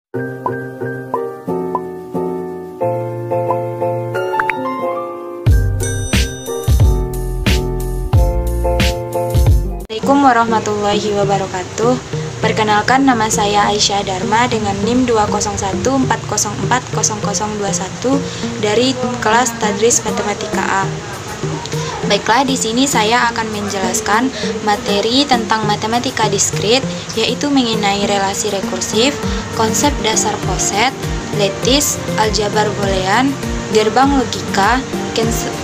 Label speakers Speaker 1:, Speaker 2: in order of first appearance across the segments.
Speaker 1: Assalamualaikum warahmatullahi wabarakatuh. Perkenalkan, nama saya Aisyah Dharma dengan NIM 20140400021 dari kelas Tadris Matematika A. Baiklah, di sini saya akan menjelaskan materi tentang matematika diskrit, yaitu mengenai relasi rekursif, konsep dasar poset, lattice, aljabar boolean, gerbang logika,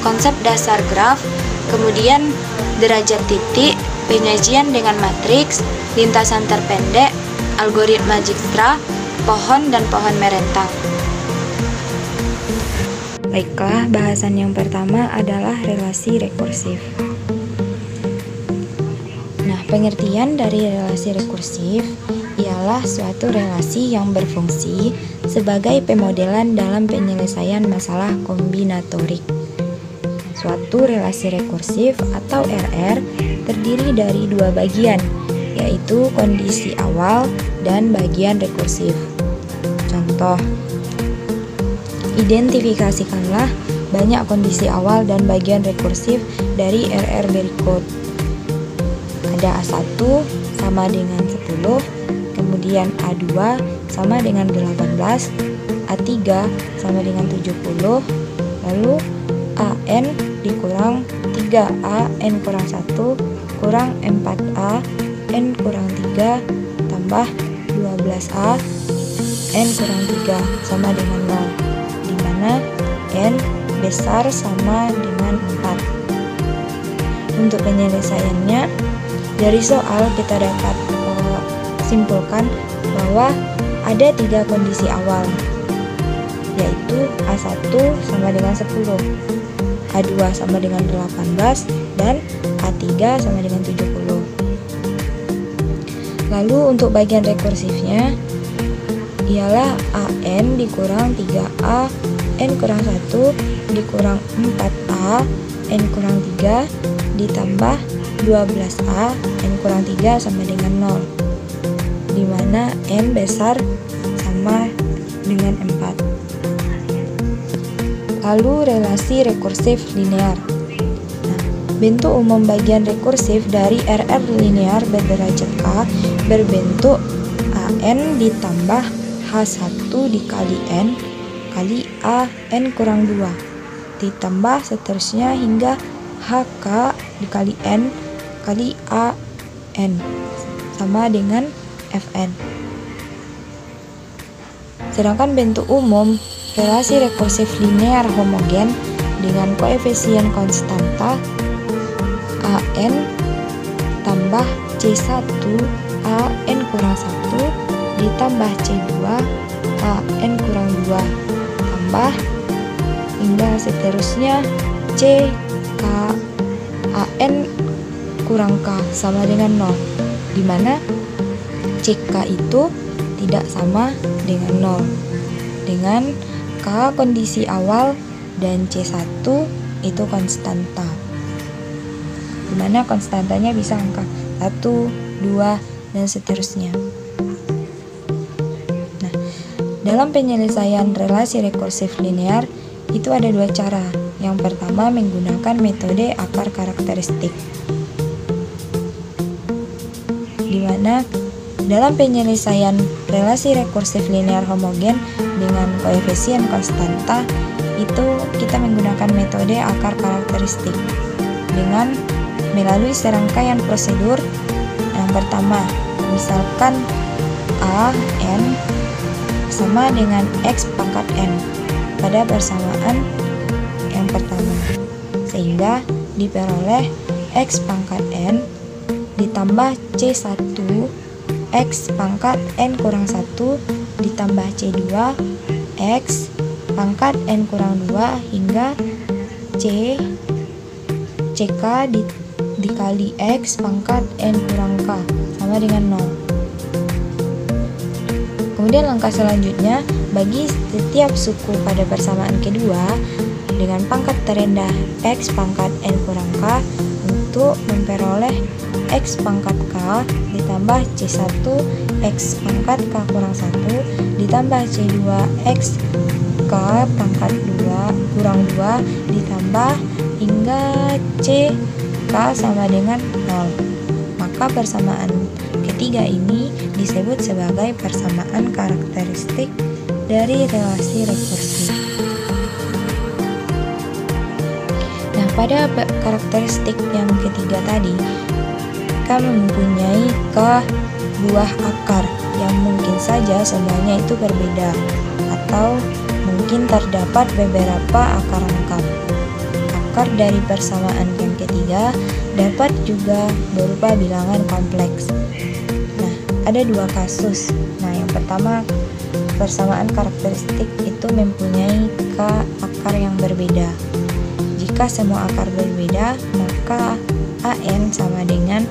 Speaker 1: konsep dasar graf, kemudian derajat titik, penyajian dengan matriks, lintasan terpendek, algoritma Dijkstra, pohon dan pohon merentang. Baiklah, bahasan yang pertama adalah relasi rekursif. Nah, pengertian dari relasi rekursif ialah suatu relasi yang berfungsi sebagai pemodelan dalam penyelesaian masalah kombinatorik. Suatu relasi rekursif atau RR terdiri dari dua bagian, yaitu kondisi awal dan bagian rekursif. Contoh, identifikasikanlah banyak kondisi awal dan bagian rekursif dari RR berikut. Ada A1 sama dengan 10, kemudian A2 sama dengan 18, A3 sama dengan 70, lalu AN dikurang 3A N kurang 1 kurang 4A N kurang 3 tambah 12A N kurang 3 sama dengan 0, di mana N besar sama dengan 4. Untuk penyelesaiannya, dari soal kita dapat simpulkan bahwa ada 3 kondisi awal, yaitu A1 sama dengan 10, A2 sama dengan 18, dan A3 sama dengan 70. Lalu untuk bagian rekursifnya ialah AN dikurang 3A N kurang 1 dikurang 4A N kurang 3 ditambah 12A N kurang 3 sama dengan 0, di mana N besar sama dengan 4. Lalu relasi rekursif linear. Nah, bentuk umum bagian rekursif dari RR linear berderajat K berbentuk AN ditambah H1 dikali N kali A N kurang 2 ditambah seterusnya hingga HK dikali N kali A N sama dengan Fn. Sedangkan bentuk umum relasi rekursif linear homogen dengan koefisien konstanta AN tambah C1 AN kurang 1 ditambah C2 AN kurang 2 tambah hingga seterusnya C K AN kurang K sama dengan 0, di mana CK itu tidak sama dengan 0, dengan K kondisi awal dan C1 itu konstanta, di mana konstantanya bisa angka 1, 2, dan seterusnya. Nah, dalam penyelesaian relasi rekursif linear itu ada dua cara. Yang pertama menggunakan metode akar karakteristik, di mana dalam penyelesaian relasi rekursif linear homogen dengan koefisien konstanta itu kita menggunakan metode akar karakteristik dengan melalui serangkaian prosedur. Yang pertama, misalkan A N sama dengan X pangkat N pada persamaan yang pertama, sehingga diperoleh X pangkat N ditambah C1 X pangkat N kurang 1 ditambah C2 X pangkat N kurang 2 hingga CK dikali X pangkat N kurang K sama dengan 0. Kemudian langkah selanjutnya, bagi setiap suku pada persamaan kedua dengan pangkat terendah X pangkat N kurang K untuk memperoleh X pangkat K ditambah C1
Speaker 2: X pangkat K kurang 1 ditambah C2X K pangkat 2 kurang 2 ditambah hingga C K sama dengan 0. Maka persamaan ketiga ini disebut sebagai persamaan karakteristik dari relasi rekursif. Nah, pada karakteristik yang ketiga tadi, kita mempunyai buah akar yang mungkin saja sebenarnya itu berbeda, atau mungkin terdapat beberapa akar lengkap. Akar dari persamaan yang ketiga dapat juga berupa bilangan kompleks. Nah, ada dua kasus. Nah, yang pertama, persamaan karakteristik itu mempunyai akar yang berbeda. Jika semua akar berbeda, maka AN sama dengan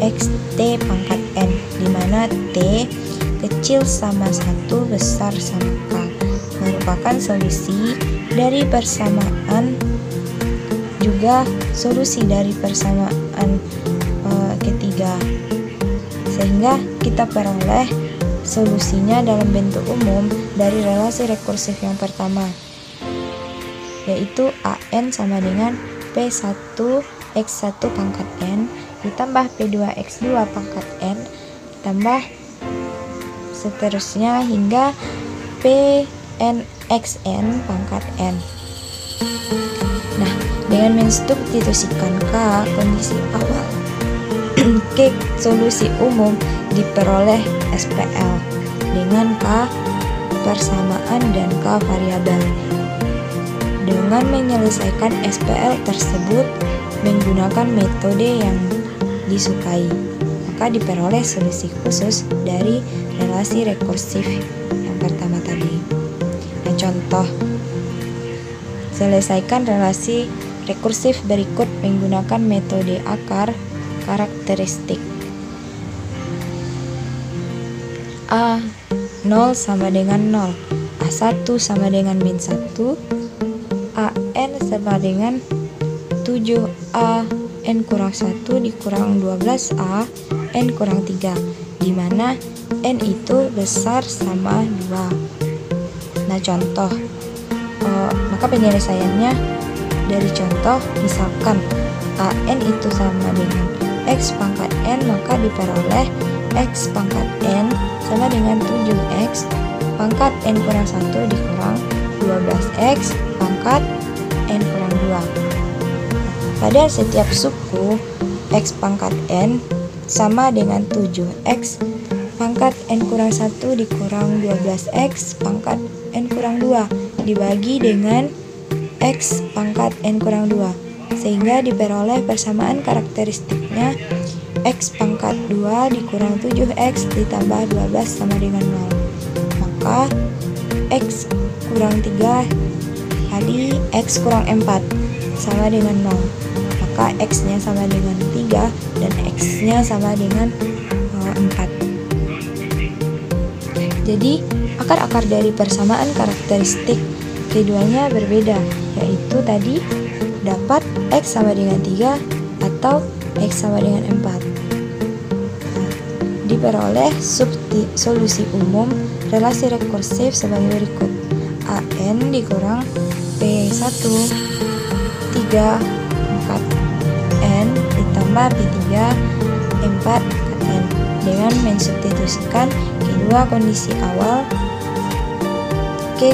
Speaker 2: XT pangkat N, di mana T kecil sama 1, besar sama K, merupakan solusi dari persamaan, juga solusi dari persamaan ketiga, sehingga kita peroleh solusinya dalam bentuk umum dari relasi rekursif yang pertama, yaitu AN sama dengan P1X1 pangkat N ditambah P2X2 pangkat N ditambah seterusnya hingga PNXN pangkat N. Nah, dengan mensubstitusikan K kondisi awal ke solusi umum diperoleh SPL dengan K persamaan dan K variabel. Dengan menyelesaikan SPL tersebut menggunakan metode yang disukai, maka diperoleh solusi khusus dari relasi rekursif yang pertama tadi. Nah, contoh, selesaikan relasi rekursif berikut menggunakan metode akar karakteristik. A0 sama dengan 0, A1 sama dengan min 1, AN sama dengan 7A N kurang 1 dikurang 12A N kurang 3, di mana N itu besar sama 2. Nah, contoh, maka penyelesaiannya dari contoh, misalkan AN itu sama dengan X pangkat N, maka diperoleh X pangkat N sama dengan 7X pangkat N kurang 1 dikurang 12X pangkat N kurang 2. Pada setiap suku, X pangkat N sama dengan 7X pangkat N kurang 1 dikurang 12X pangkat N kurang 2 dibagi dengan X pangkat N kurang 2, sehingga diperoleh persamaan karakteristiknya X pangkat 2 dikurang 7X ditambah 12 sama dengan 0. Maka X kurang 3 kali X kurang 4 sama dengan 0. Maka X-nya sama dengan 3 dan X-nya sama dengan 4. Jadi, akar-akar dari persamaan karakteristik keduanya berbeda, yaitu tadi dapat X sama dengan 3 atau X sama dengan 4. Diperoleh solusi umum relasi rekursif sebagai berikut. AN dikurang P1 3 4 N ditambah P3 4 N dengan mensubstitusikan kedua kondisi awal ke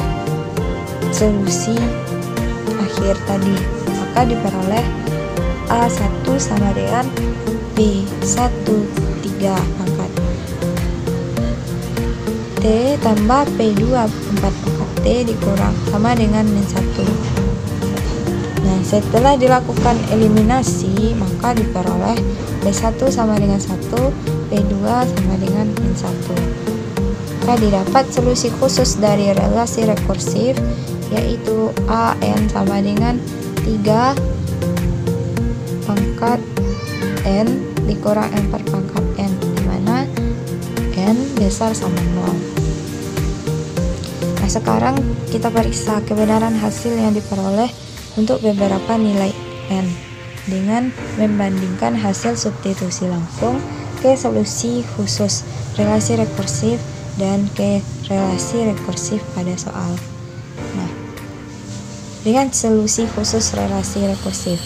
Speaker 2: solusi akhir tadi, maka diperoleh A1 sama dengan P1 3 pangkat T tambah P2 4 pangkat T dikurang sama dengan min 1. Nah, setelah dilakukan eliminasi, maka diperoleh P1 sama dengan 1, P2 sama dengan min 1. Maka didapat solusi khusus dari relasi rekursif, yaitu AN sama dengan 3 pangkat N dikurang 4 pangkat N, di mana N besar sama 0. Nah, sekarang kita periksa kebenaran hasil yang diperoleh untuk beberapa nilai N dengan membandingkan hasil substitusi langsung ke solusi khusus relasi rekursif dan ke relasi rekursif pada soal. Nah, dengan solusi khusus relasi rekursif,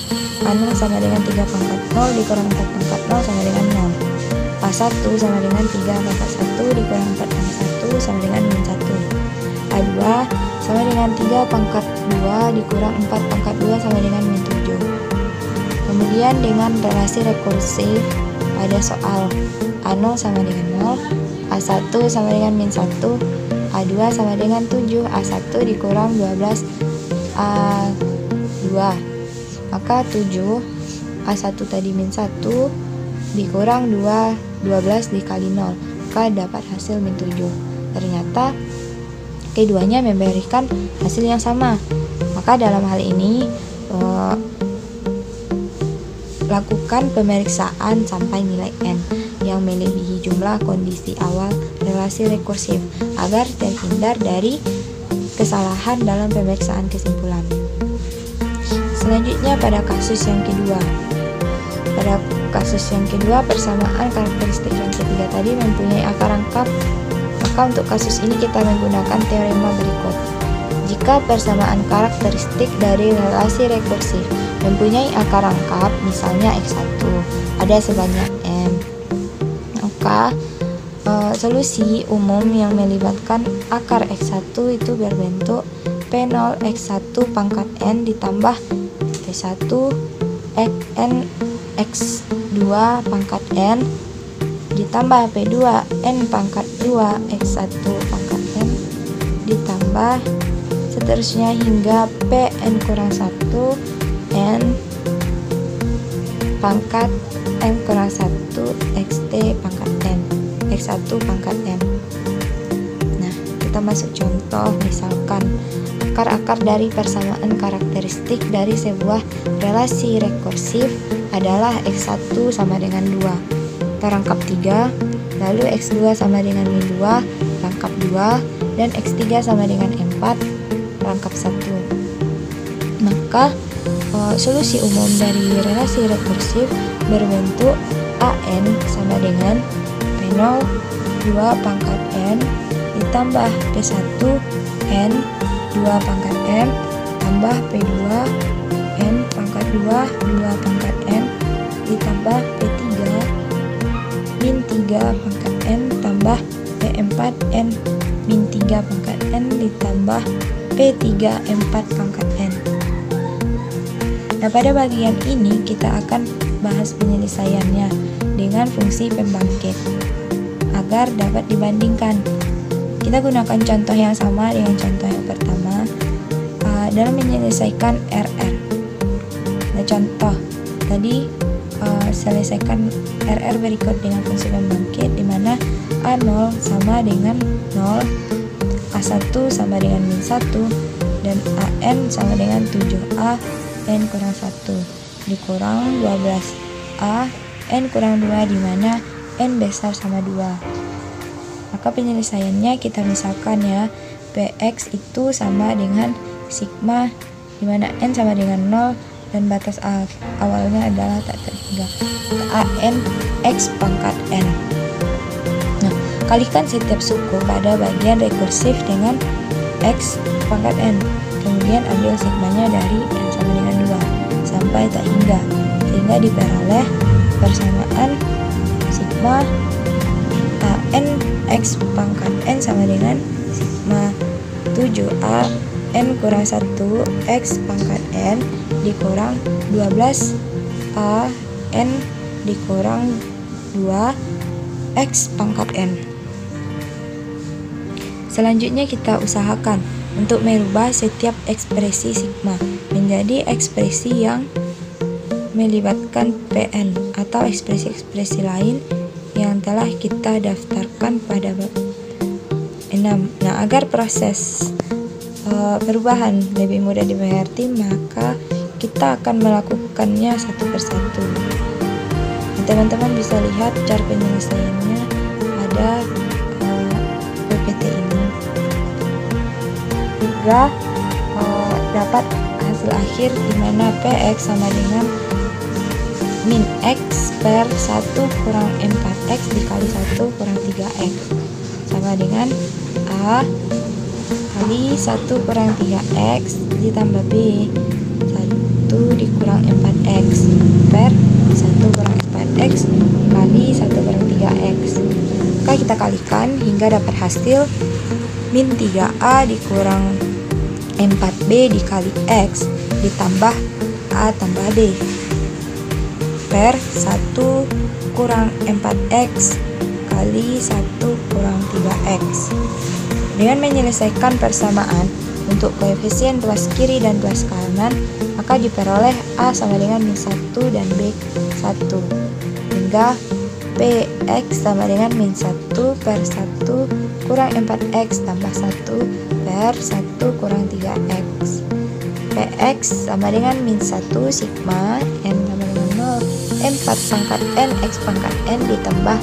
Speaker 2: A0 sama dengan 3 pangkat 0 dikurang 4 pangkat 0 sama dengan 0. A1 sama dengan 3 pangkat 1 dikurang 4 pangkat 1 sama dengan min 1. A2 sama dengan 3 pangkat 2 dikurang 4 pangkat 2 sama dengan min 7. Kemudian dengan relasi rekursif pada soal, A0 sama dengan 0, A1 sama dengan min 1, A2 sama dengan 7, A1 dikurang 12, A2. Maka 7, A1 tadi min 1, dikurang 12 dikali 0, maka dapat hasil min 7. Ternyata keduanya memberikan hasil yang sama. Maka dalam hal ini lakukan pemeriksaan sampai nilai n yang melebihi jumlah kondisi awal relasi rekursif agar terhindar dari kesalahan dalam pemeriksaan kesimpulan. Selanjutnya pada kasus yang kedua. Pada kasus yang kedua, persamaan karakteristik yang ketiga tadi mempunyai akar rangkap. Maka untuk kasus ini kita menggunakan teorema berikut. Jika persamaan karakteristik dari relasi rekursif mempunyai akar rangkap, misalnya X1, ada sebanyak n, maka solusi umum yang melibatkan akar X1 itu berbentuk P0 X1 pangkat n ditambah P1 n X2 pangkat n ditambah P2 n pangkat 2 X1 pangkat n ditambah seterusnya hingga Pn kurang 1 n pangkat n kurang 1 xt pangkat n x1 pangkat n. Nah, kita masuk contoh. Misalkan akar-akar dari persamaan karakteristik dari sebuah relasi rekursif adalah x1 sama dengan 2 terangkap 3, lalu x2 sama dengan min 2 rangkap 2, dan x3 sama dengan 4 rangkap 1. Maka solusi umum dari relasi rekursif berbentuk AN sama dengan P0 2 pangkat N ditambah P1 N 2 pangkat M tambah P2 N pangkat 2 2 pangkat M ditambah P3 min 3 pangkat N tambah P4 N min 3 pangkat N ditambah P3 M4 pangkat N. Nah, pada bagian ini kita akan bahas penyelesaiannya dengan fungsi pembangkit agar dapat dibandingkan. Kita gunakan contoh yang sama dengan contoh yang pertama dalam menyelesaikan RR. Nah, contoh tadi selesaikan RR berikut dengan fungsi pembangkit, di mana A0 sama dengan 0, A1 sama dengan min 1, dan AN sama dengan 7A N kurang 1 dikurang 12A N kurang 2, di mana N besar sama 2. Maka penyelesaiannya kita misalkan ya, Px itu sama dengan sigma, di mana N sama dengan 0 dan batas awalnya adalah tak terhingga. AN X pangkat N. Nah, kalikan setiap suku pada bagian rekursif dengan X pangkat N. Kemudian ambil sigmanya dari N sama dengan 2 sampai tak hingga, sehingga diperoleh persamaan sigma AN X pangkat N sama dengan sigma 7A N kurang 1 X pangkat N dikurang 12A N dikurang 2 X pangkat N. Selanjutnya kita usahakan untuk merubah setiap ekspresi sigma menjadi ekspresi yang melibatkan Pn atau ekspresi-ekspresi lain yang telah kita daftarkan pada bab 6. Nah, agar proses perubahan lebih mudah dimengerti, maka kita akan melakukannya satu persatu. Teman-teman bisa lihat cara penyelesaiannya pada PPT ini. Juga dapat hasil akhir di mana Px sama dengan min X per 1 kurang 4X dikali 1 kurang 3X sama dengan A kali 1 kurang 3X ditambah B 1 dikurang 4X per 1 kurang 4X kali 1 kurang 3X. Maka kita kalikan hingga dapat hasil min 3A dikurang 4B dikali X ditambah A tambah B per 1 kurang 4X kali 1 kurang 3X. Dengan menyelesaikan persamaan untuk koefisien ruas kiri dan ruas kanan, maka diperoleh A sama dengan min 1 dan B 1 hingga PX sama dengan min 1 per 1 kurang 4X tambah 1 per 1 kurang 3X. PX sama dengan min 1 sigma N sama dengan 0 4 pangkat N X pangkat N ditambah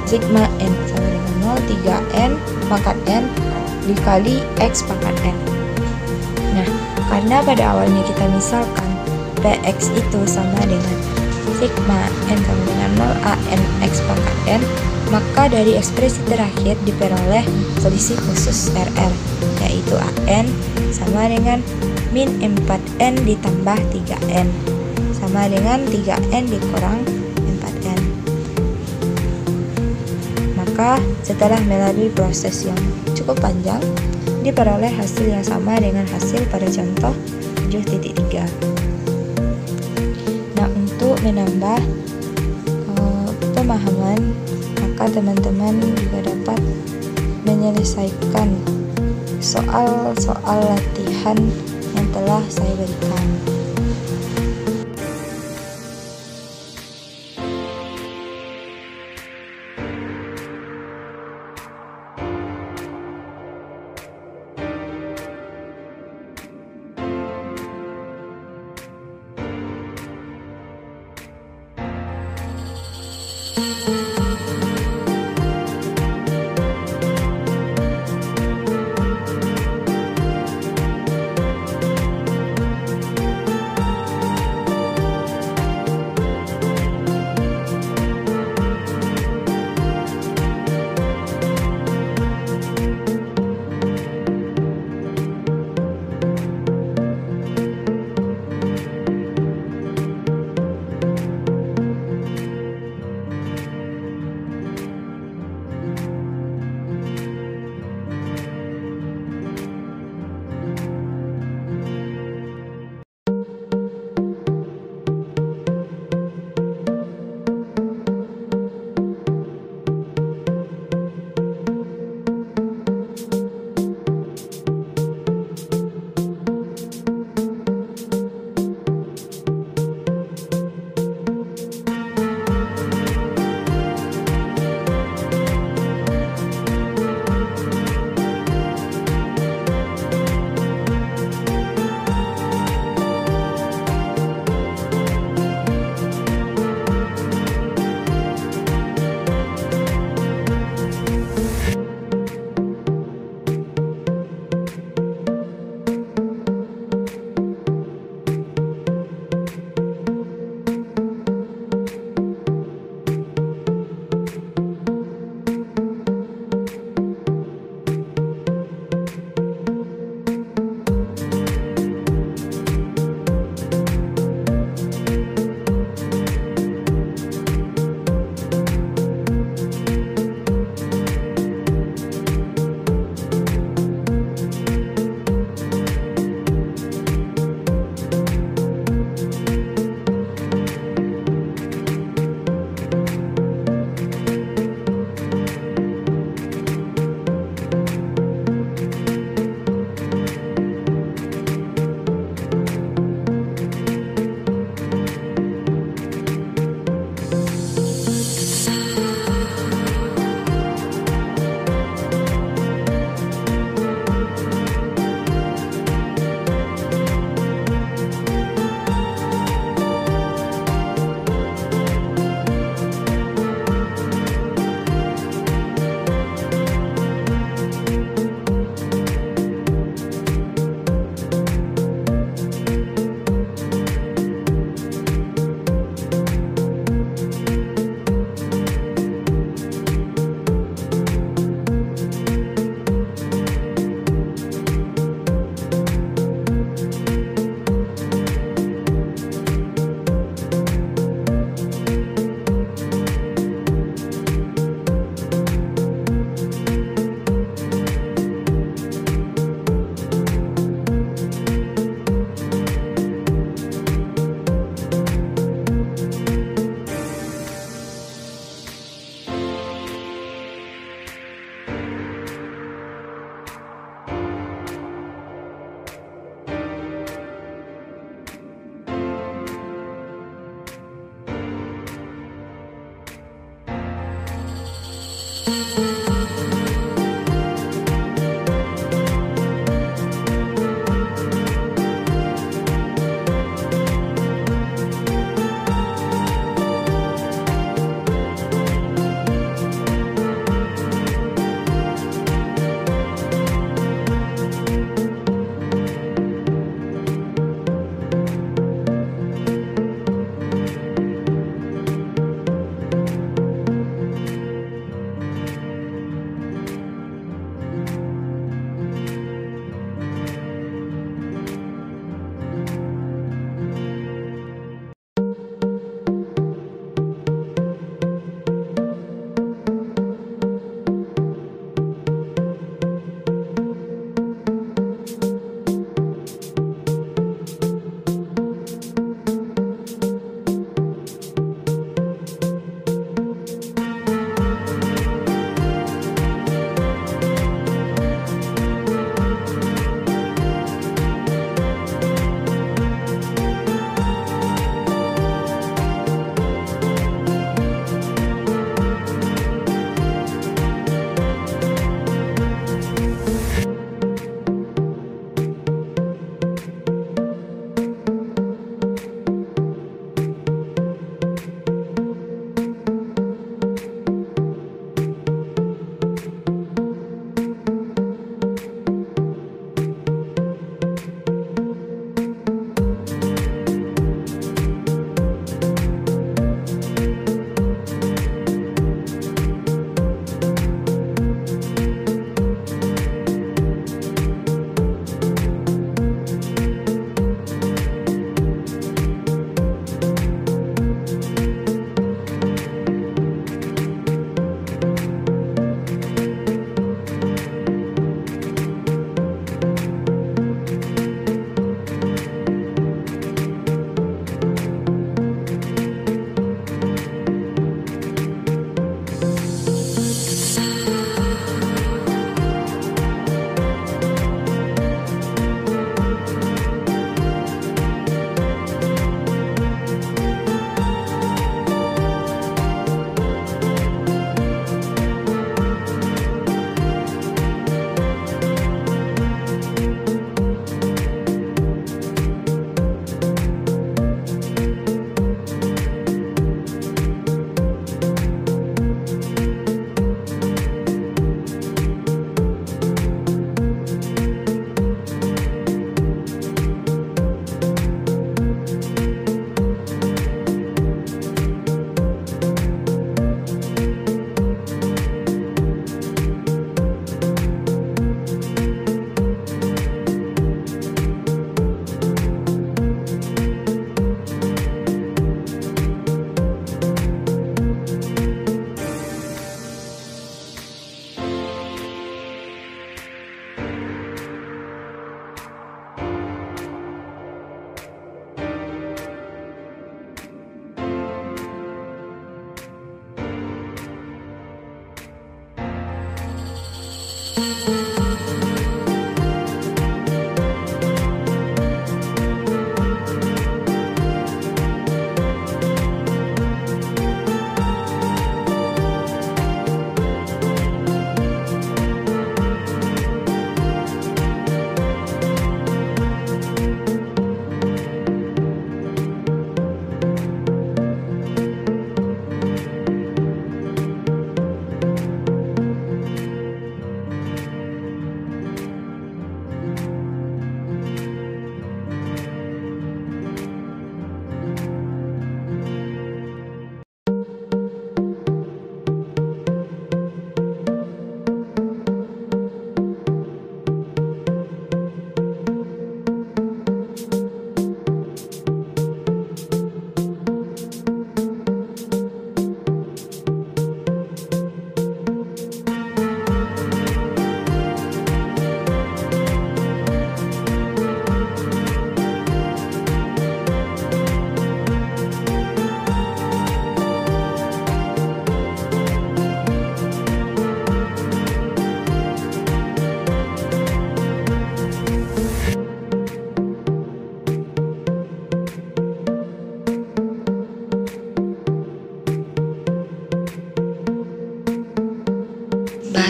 Speaker 2: sigma N sama dengan 0 3N pangkat N dikali X pangkat N. Nah, karena pada awalnya kita misalkan PX itu sama dengan sigma N sama dengan 0 AN X pangkat N, maka dari ekspresi terakhir diperoleh selisih khusus RR, yaitu AN sama dengan min 4N ditambah 3N sama dengan 3N dikurang 4N. Maka setelah melalui proses yang cukup panjang, diperoleh hasil yang sama dengan hasil pada contoh 7.3. Nah, untuk menambah pemahaman, maka teman-teman juga dapat menyelesaikan soal-soal latihan yang telah saya berikan.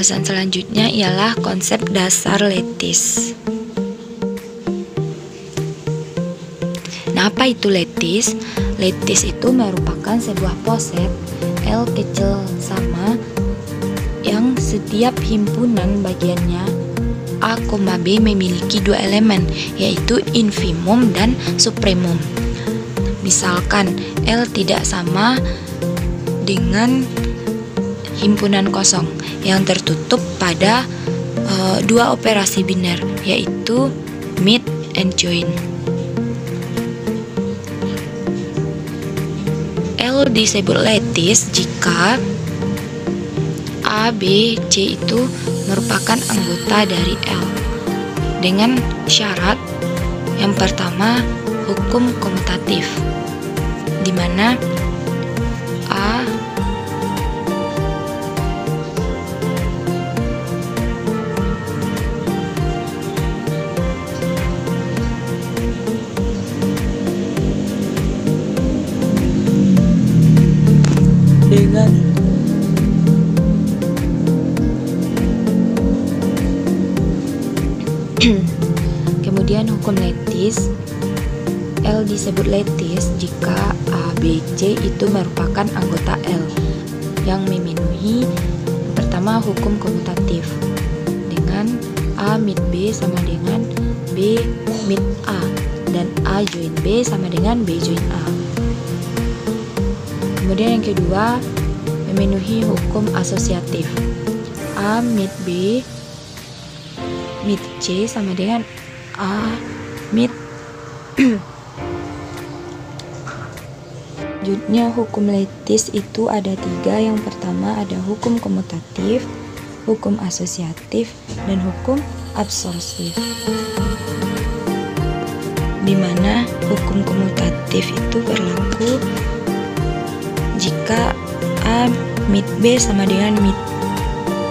Speaker 1: Bahasan selanjutnya ialah konsep dasar lattice. Nah, apa itu lattice? Lattice itu merupakan sebuah poset L kecil sama yang setiap himpunan bagiannya A, B memiliki dua elemen, yaitu infimum dan supremum. Misalkan L tidak sama dengan himpunan kosong yang tertutup pada dua operasi biner, yaitu meet and join. L disebut lattice jika A, B, C itu merupakan anggota dari L dengan syarat yang pertama hukum komutatif, di mana A dengan kemudian hukum lattice. L disebut lattice jika A, B, C itu merupakan anggota L yang memenuhi pertama hukum komutatif dengan A meet B sama dengan B meet A dan A join B sama dengan B join A. Kemudian yang kedua memenuhi hukum asosiatif. A meet B meet C sama dengan A meet Selanjutnya hukum lattice itu ada tiga. Yang pertama ada hukum komutatif, hukum asosiatif, dan hukum absorsif. Di mana hukum komutatif itu berlaku jika A meet B sama dengan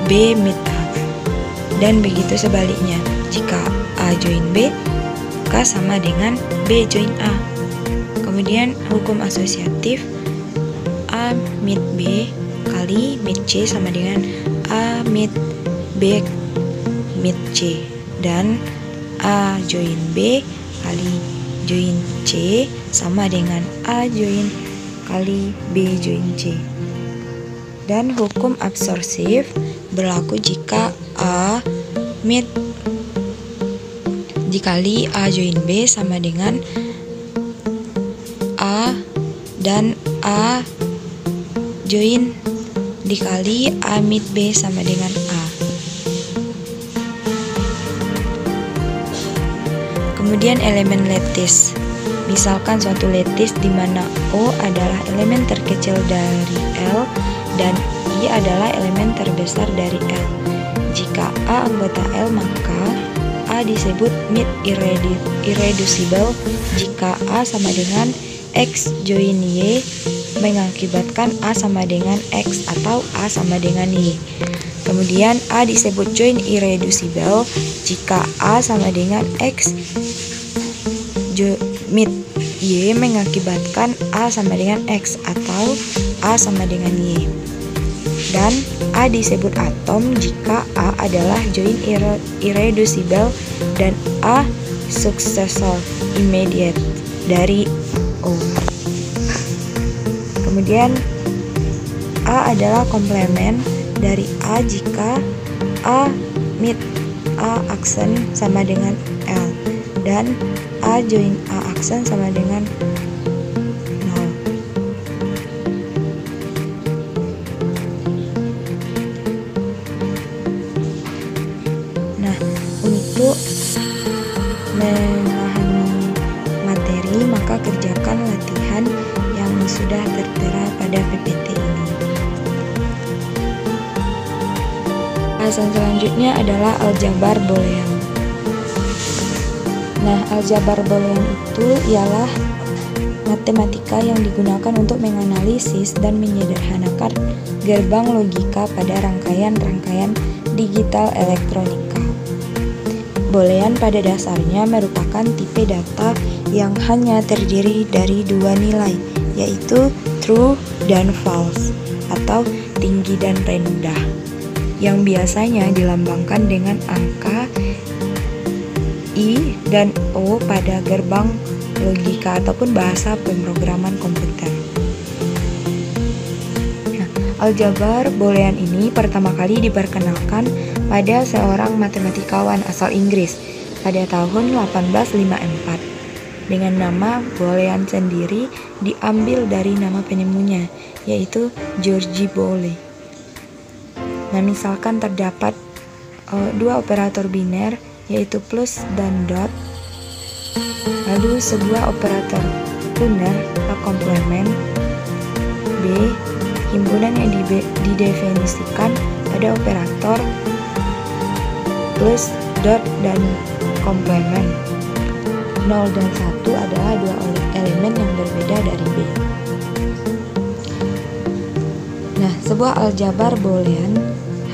Speaker 1: B meet A, dan begitu sebaliknya jika A join B maka sama dengan B join A. Kemudian hukum asosiatif, A meet B kali meet C sama dengan A meet B meet C, dan A join B kali join C sama dengan A join kali B join C. Dan hukum absorsif berlaku jika A meet dikali A join B sama dengan A dan A join dikali A meet B sama dengan A. Kemudian elemen lattice. Misalkan suatu lattice di mana O adalah elemen terkecil dari L dan I adalah elemen terbesar dari L. Jika A anggota L maka A disebut meet irreducible jika A sama dengan X join Y mengakibatkan A sama dengan X atau A sama dengan Y. Kemudian A disebut join irreducible jika A sama dengan X meet Y mengakibatkan A sama dengan X atau A sama dengan Y. Dan A disebut atom jika A adalah join irreducible dan A successor immediate dari O. Kemudian A adalah komplement dari A jika A meet A aksen sama dengan L dan A join A aksen sama dengan 0. Nah, untuk memahami materi maka kerjakan latihan yang sudah tertera pada PPT ini. Bahasan selanjutnya adalah aljabar boolean. Nah, aljabar boolean itu ialah matematika yang digunakan untuk menganalisis dan menyederhanakan gerbang logika pada rangkaian-rangkaian digital elektronika. Boolean pada dasarnya merupakan tipe data yang hanya terdiri dari dua nilai, yaitu true dan false, atau tinggi dan rendah.
Speaker 2: yang biasanya dilambangkan dengan angka I dan O pada gerbang logika ataupun bahasa pemrograman komputer. Nah, aljabar boolean ini pertama kali diperkenalkan pada seorang matematikawan asal Inggris pada tahun 1854 dengan nama boolean sendiri diambil dari nama penemunya, yaitu George Boole. Nah, misalkan terdapat dua operator biner, yaitu plus dan dot, lalu sebuah operator uner atau komplement B, himpunan yang didefinisikan pada operator plus, dot, dan komplement. 0 dan 1 adalah dua elemen yang berbeda dari B. Nah, sebuah aljabar boolean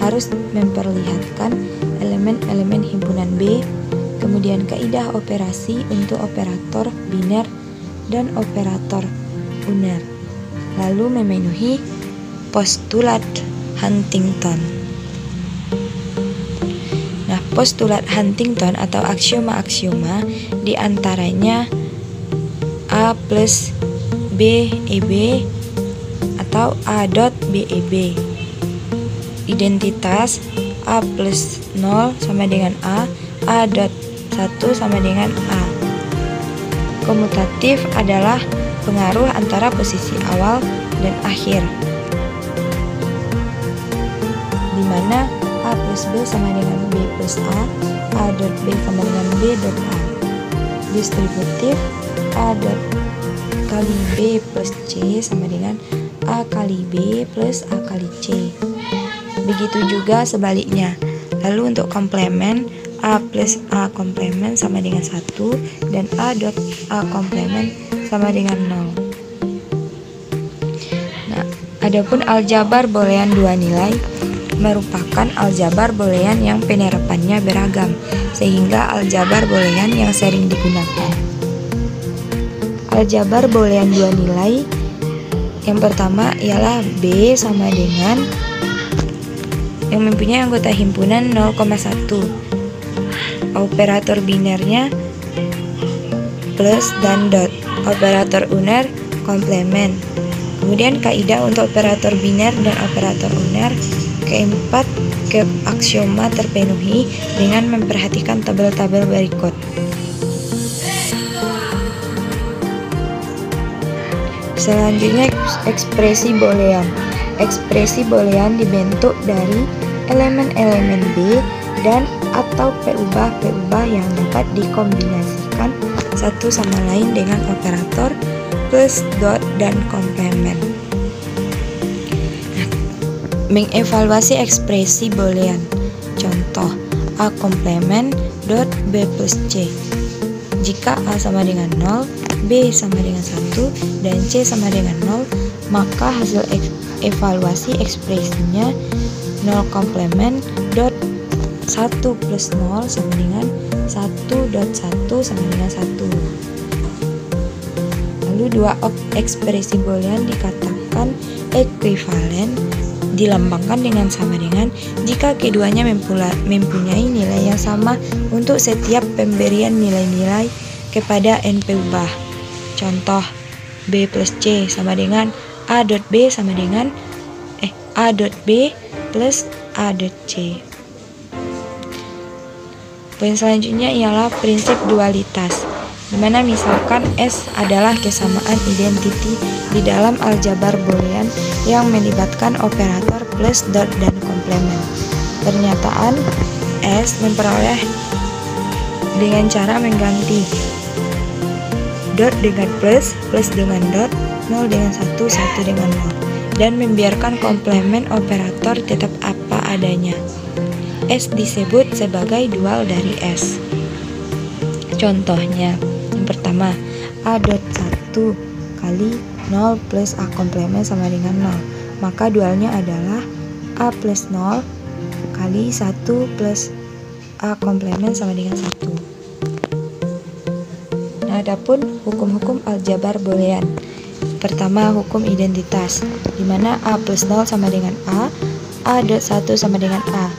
Speaker 2: harus memperlihatkan elemen-elemen himpunan B, kemudian kaidah operasi untuk operator biner dan operator uner, lalu memenuhi postulat Huntington. Nah, postulat Huntington atau aksioma-aksioma diantaranya A plus B EB atau A dot BEB. Identitas A plus 0 sama dengan A dot 1 sama dengan A. Komutatif adalah pengaruh antara posisi awal dan akhir, di mana A plus B sama dengan B plus A dot B sama dengan B dot A. Distributif A dot kali B plus C sama dengan A kali B plus A kali C. Begitu juga sebaliknya. Lalu untuk komplement, A plus A komplement sama dengan 1 dan A dot A komplement sama dengan 0. Nah, adapun aljabar boolean dua nilai merupakan aljabar boolean yang penerapannya beragam, sehingga aljabar boolean yang sering digunakan. Aljabar boolean dua nilai yang pertama ialah B sama dengan yang mempunyai anggota himpunan 0,1. Operator binernya plus dan dot. Operator uner komplement. Kemudian kaidah untuk operator biner dan operator uner. Keempat, aksioma terpenuhi dengan memperhatikan tabel-tabel berikut. Selanjutnya ekspresi boolean. Ekspresi boolean dibentuk dari elemen-elemen B dan atau P-ubah yang dapat dikombinasikan satu sama lain dengan operator plus, dot, dan komplement. Mengevaluasi ekspresi boolean. Contoh, A komplement dot B plus C. Jika A sama dengan 0, B sama dengan 1, dan C sama dengan 0, maka hasil evaluasi ekspresinya 0 komplement dot 1 plus 0 sama dengan 1 dot 1 sama dengan 1. Lalu dua ekspresi boolean dikatakan ekuivalen, dilambangkan dengan sama dengan jika keduanya mempunyai nilai yang sama untuk setiap pemberian nilai-nilai kepada NP ubah. Contoh, B plus C sama dengan A dot B sama dengan A dot B plus A dot C. Poin selanjutnya ialah prinsip dualitas, di mana misalkan S adalah kesamaan identiti di dalam aljabar boolean yang melibatkan operator plus, dot, dan komplement. Pernyataan S memperoleh dengan cara mengganti dot dengan plus, plus dengan dot, 0 dengan 1, 1 dengan 0, dan membiarkan komplement operator tetap apa adanya. S disebut sebagai dual dari S. Contohnya, yang pertama, A dot 1 kali 0 plus A komplement sama dengan 0. Maka dualnya adalah A plus 0 kali 1 plus A komplement sama dengan 1. Nah, adapun hukum-hukum aljabar boolean. Pertama, hukum identitas, di mana A plus 0 sama dengan A A dot 1 sama dengan A.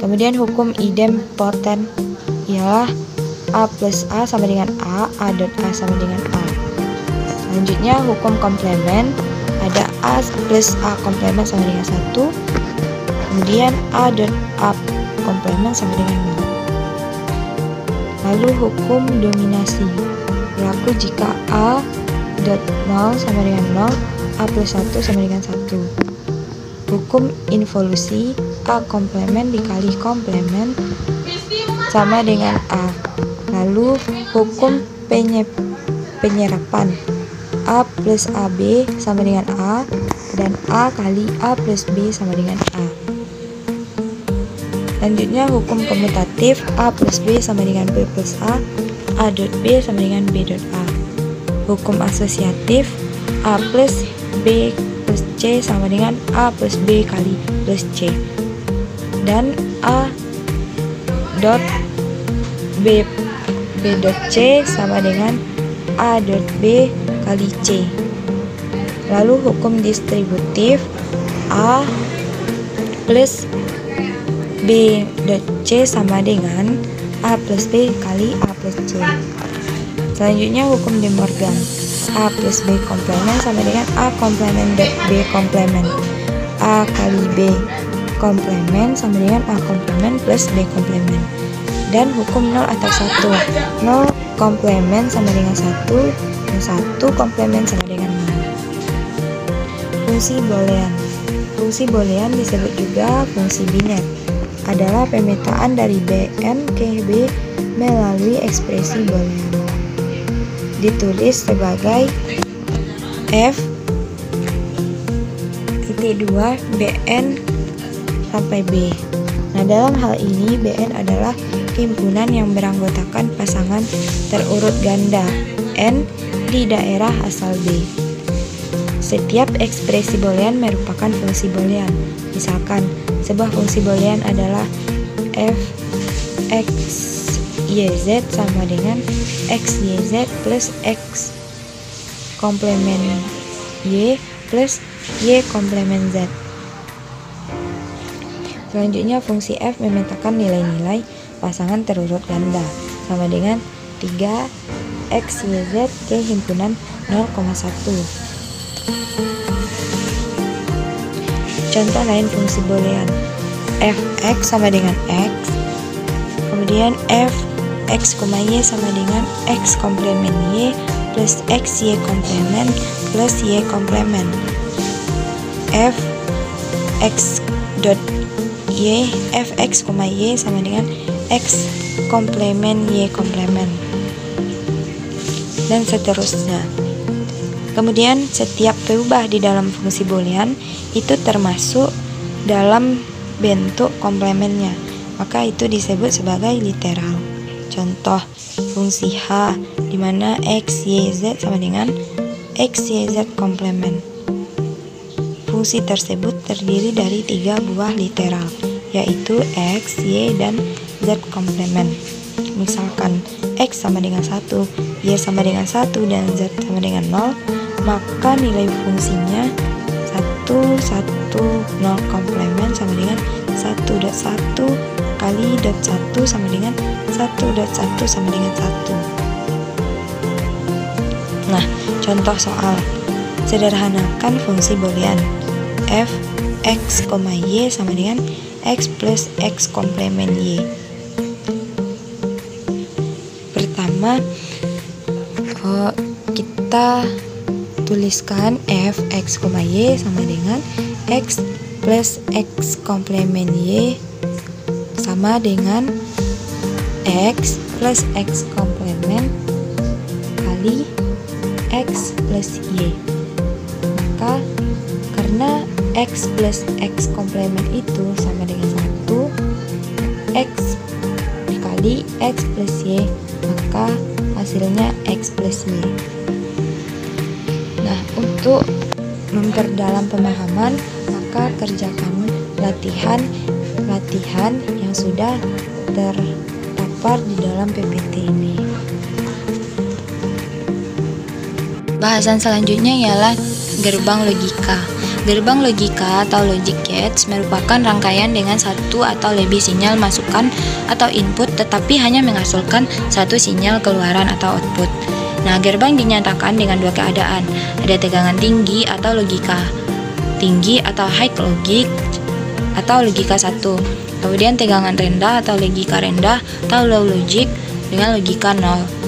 Speaker 2: Kemudian hukum idempoten ialah A plus A sama dengan A dot A sama dengan A. Selanjutnya hukum komplement, ada A plus A komplement sama dengan 1. Kemudian A dot A komplement sama dengan 0. Lalu hukum dominasi berlaku jika A dot 0 sama dengan 0, A plus 1 sama dengan 1. Hukum involusi, A komplement dikali komplement sama dengan A. Lalu hukum penyerapan, A plus AB sama dengan A, dan A kali A plus B sama dengan A. Selanjutnya hukum komutatif, A plus B sama dengan B plus A dot B sama dengan B dot A. Hukum asosiatif, A plus B plus C sama dengan A plus B kali plus C. Dan A dot B dot C sama dengan A dot B kali C. Lalu hukum distributif, A plus B dot C sama dengan A plus B kali A plus C. Selanjutnya hukum De Morgan, A plus B komplement sama dengan A komplement dot B komplement. A kali B komplement sama dengan A komplement plus B komplement. Dan hukum 0 atau 1, 0 komplement sama dengan 1, dan 1 komplement sama dengan 0. Fungsi boolean. Fungsi boolean disebut juga fungsi biner, adalah pemetaan dari Bn ke B melalui ekspresi boolean. Ditulis sebagai f titik 2 Bn sampai B. Nah, dalam hal ini Bn adalah himpunan yang beranggotakan pasangan terurut ganda N di daerah asal B. Setiap ekspresi boolean merupakan fungsi boolean. Misalkan, sebuah fungsi boolean adalah f x y z sama dengan x y z plus x komplement y plus y komplement z. Selanjutnya fungsi f memetakan nilai-nilai pasangan terurut ganda sama dengan 3 x y z ke himpunan 0,1. Contoh lain fungsi boolean, f(x) sama dengan x, kemudian f(x, y) sama dengan x komplement y plus x y komplement plus y komplement. f(x dot y, f(x, y) sama dengan x komplement y komplement, dan seterusnya. Kemudian setiap perubahan di dalam fungsi boolean itu termasuk dalam bentuk komplementnya, maka itu disebut sebagai literal. Contoh fungsi h, di mana x, y, z sama dengan x, y, z komplement. Fungsi tersebut terdiri dari 3 buah literal, yaitu x, y, dan z komplement. Misalkan x sama dengan 1, y sama dengan 1, dan z sama dengan 0, maka nilai fungsinya 1, 0 komplement sama dengan 1.1 kali dot 1 sama dengan 1.1 sama dengan 1. Nah, contoh soal. Sederhanakan fungsi boolean f x, y sama dengan x plus x komplement y. Pertama, kita tuliskan f x, y sama dengan x plus x komplement y sama dengan x plus x komplement kali x plus y. Maka karena x plus x komplement itu sama dengan 1, x dikali x plus y, maka hasilnya x plus y. Nah, untuk memperdalam pemahaman, maka kerjakan latihan yang sudah terdapat di dalam PPT ini. Bahasan selanjutnya ialah gerbang logika.
Speaker 1: Gerbang logika atau logic gates merupakan rangkaian dengan satu atau lebih sinyal masukan atau input tetapi hanya menghasilkan satu sinyal keluaran atau output. Nah, gerbang dinyatakan dengan dua keadaan, ada tegangan tinggi atau logika tinggi atau high logic atau logika 1. Kemudian tegangan rendah atau logika rendah atau low logic dengan logika 0.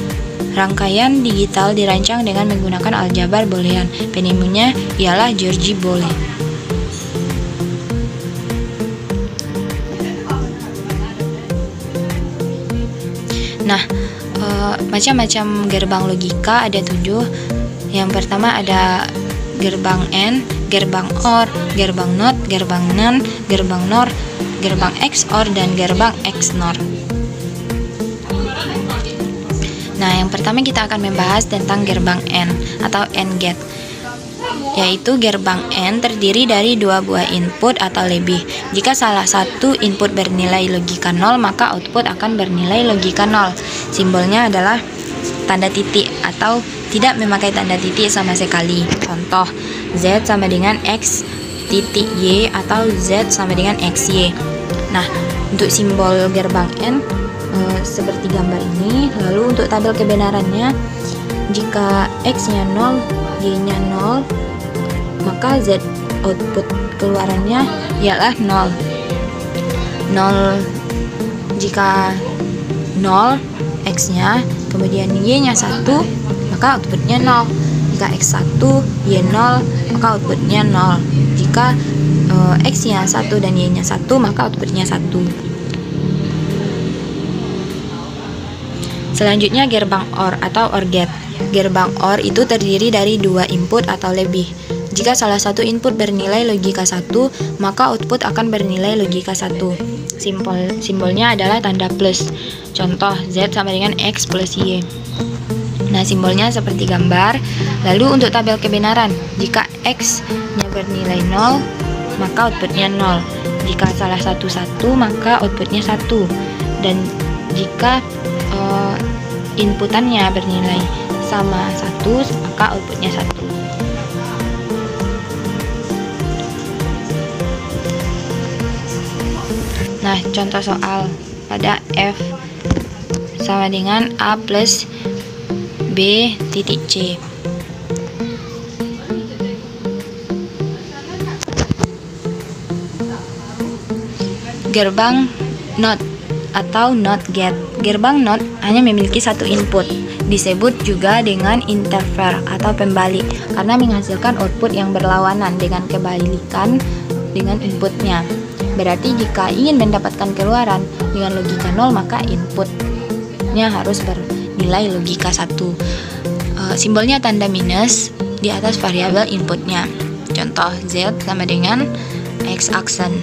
Speaker 1: Rangkaian digital dirancang dengan menggunakan aljabar boolean. Penemunya ialah George Boole. Nah, macam-macam gerbang logika ada 7. Yang pertama ada gerbang AND, gerbang OR, gerbang NOT, gerbang NAND, gerbang NOR, gerbang XOR, dan gerbang XNOR. Nah, yang pertama kita akan membahas tentang gerbang AND atau AND gate, yaitu gerbang AND terdiri dari dua buah input atau lebih. Jika salah satu input bernilai logika 0, maka output akan bernilai logika 0. Simbolnya adalah tanda titik atau tidak memakai tanda titik sama sekali. Contoh, Z sama dengan X titik Y atau Z sama dengan XY. Nah, untuk simbol gerbang AND seperti gambar ini. Lalu untuk tabel kebenarannya, jika X-nya 0, Y-nya 0, maka Z output keluarannya ialah 0. 0 jika 0 X-nya, kemudian Y-nya 1, maka outputnya 0. Jika X1, Y0, maka outputnya 0. Jika X-nya 1 dan Y-nya 1, maka outputnya 1. Selanjutnya gerbang OR atau OR gate. Gerbang OR itu terdiri dari dua input atau lebih. Jika salah satu input bernilai logika 1, maka output akan bernilai logika 1. Simbolnya adalah tanda plus. Contoh, Z sama dengan X plus Y. Nah, simbolnya seperti gambar. Lalu untuk tabel kebenaran, jika X-nya bernilai 0, maka outputnya 0. Jika salah satu 1, maka outputnya 1. Dan jika inputannya bernilai sama 1, maka outputnya 1. Nah, contoh soal pada F sama dengan A plus B titik C. Gerbang NOT atau NOT gate. Gerbang NOT hanya memiliki satu input, disebut juga dengan interfer atau pembalik, karena menghasilkan output yang berlawanan dengan kebalikan dengan inputnya. Berarti jika ingin mendapatkan keluaran dengan logika 0, maka inputnya harus bernilai logika 1. Simbolnya tanda minus di atas variabel inputnya. Contoh, Z sama dengan X aksen.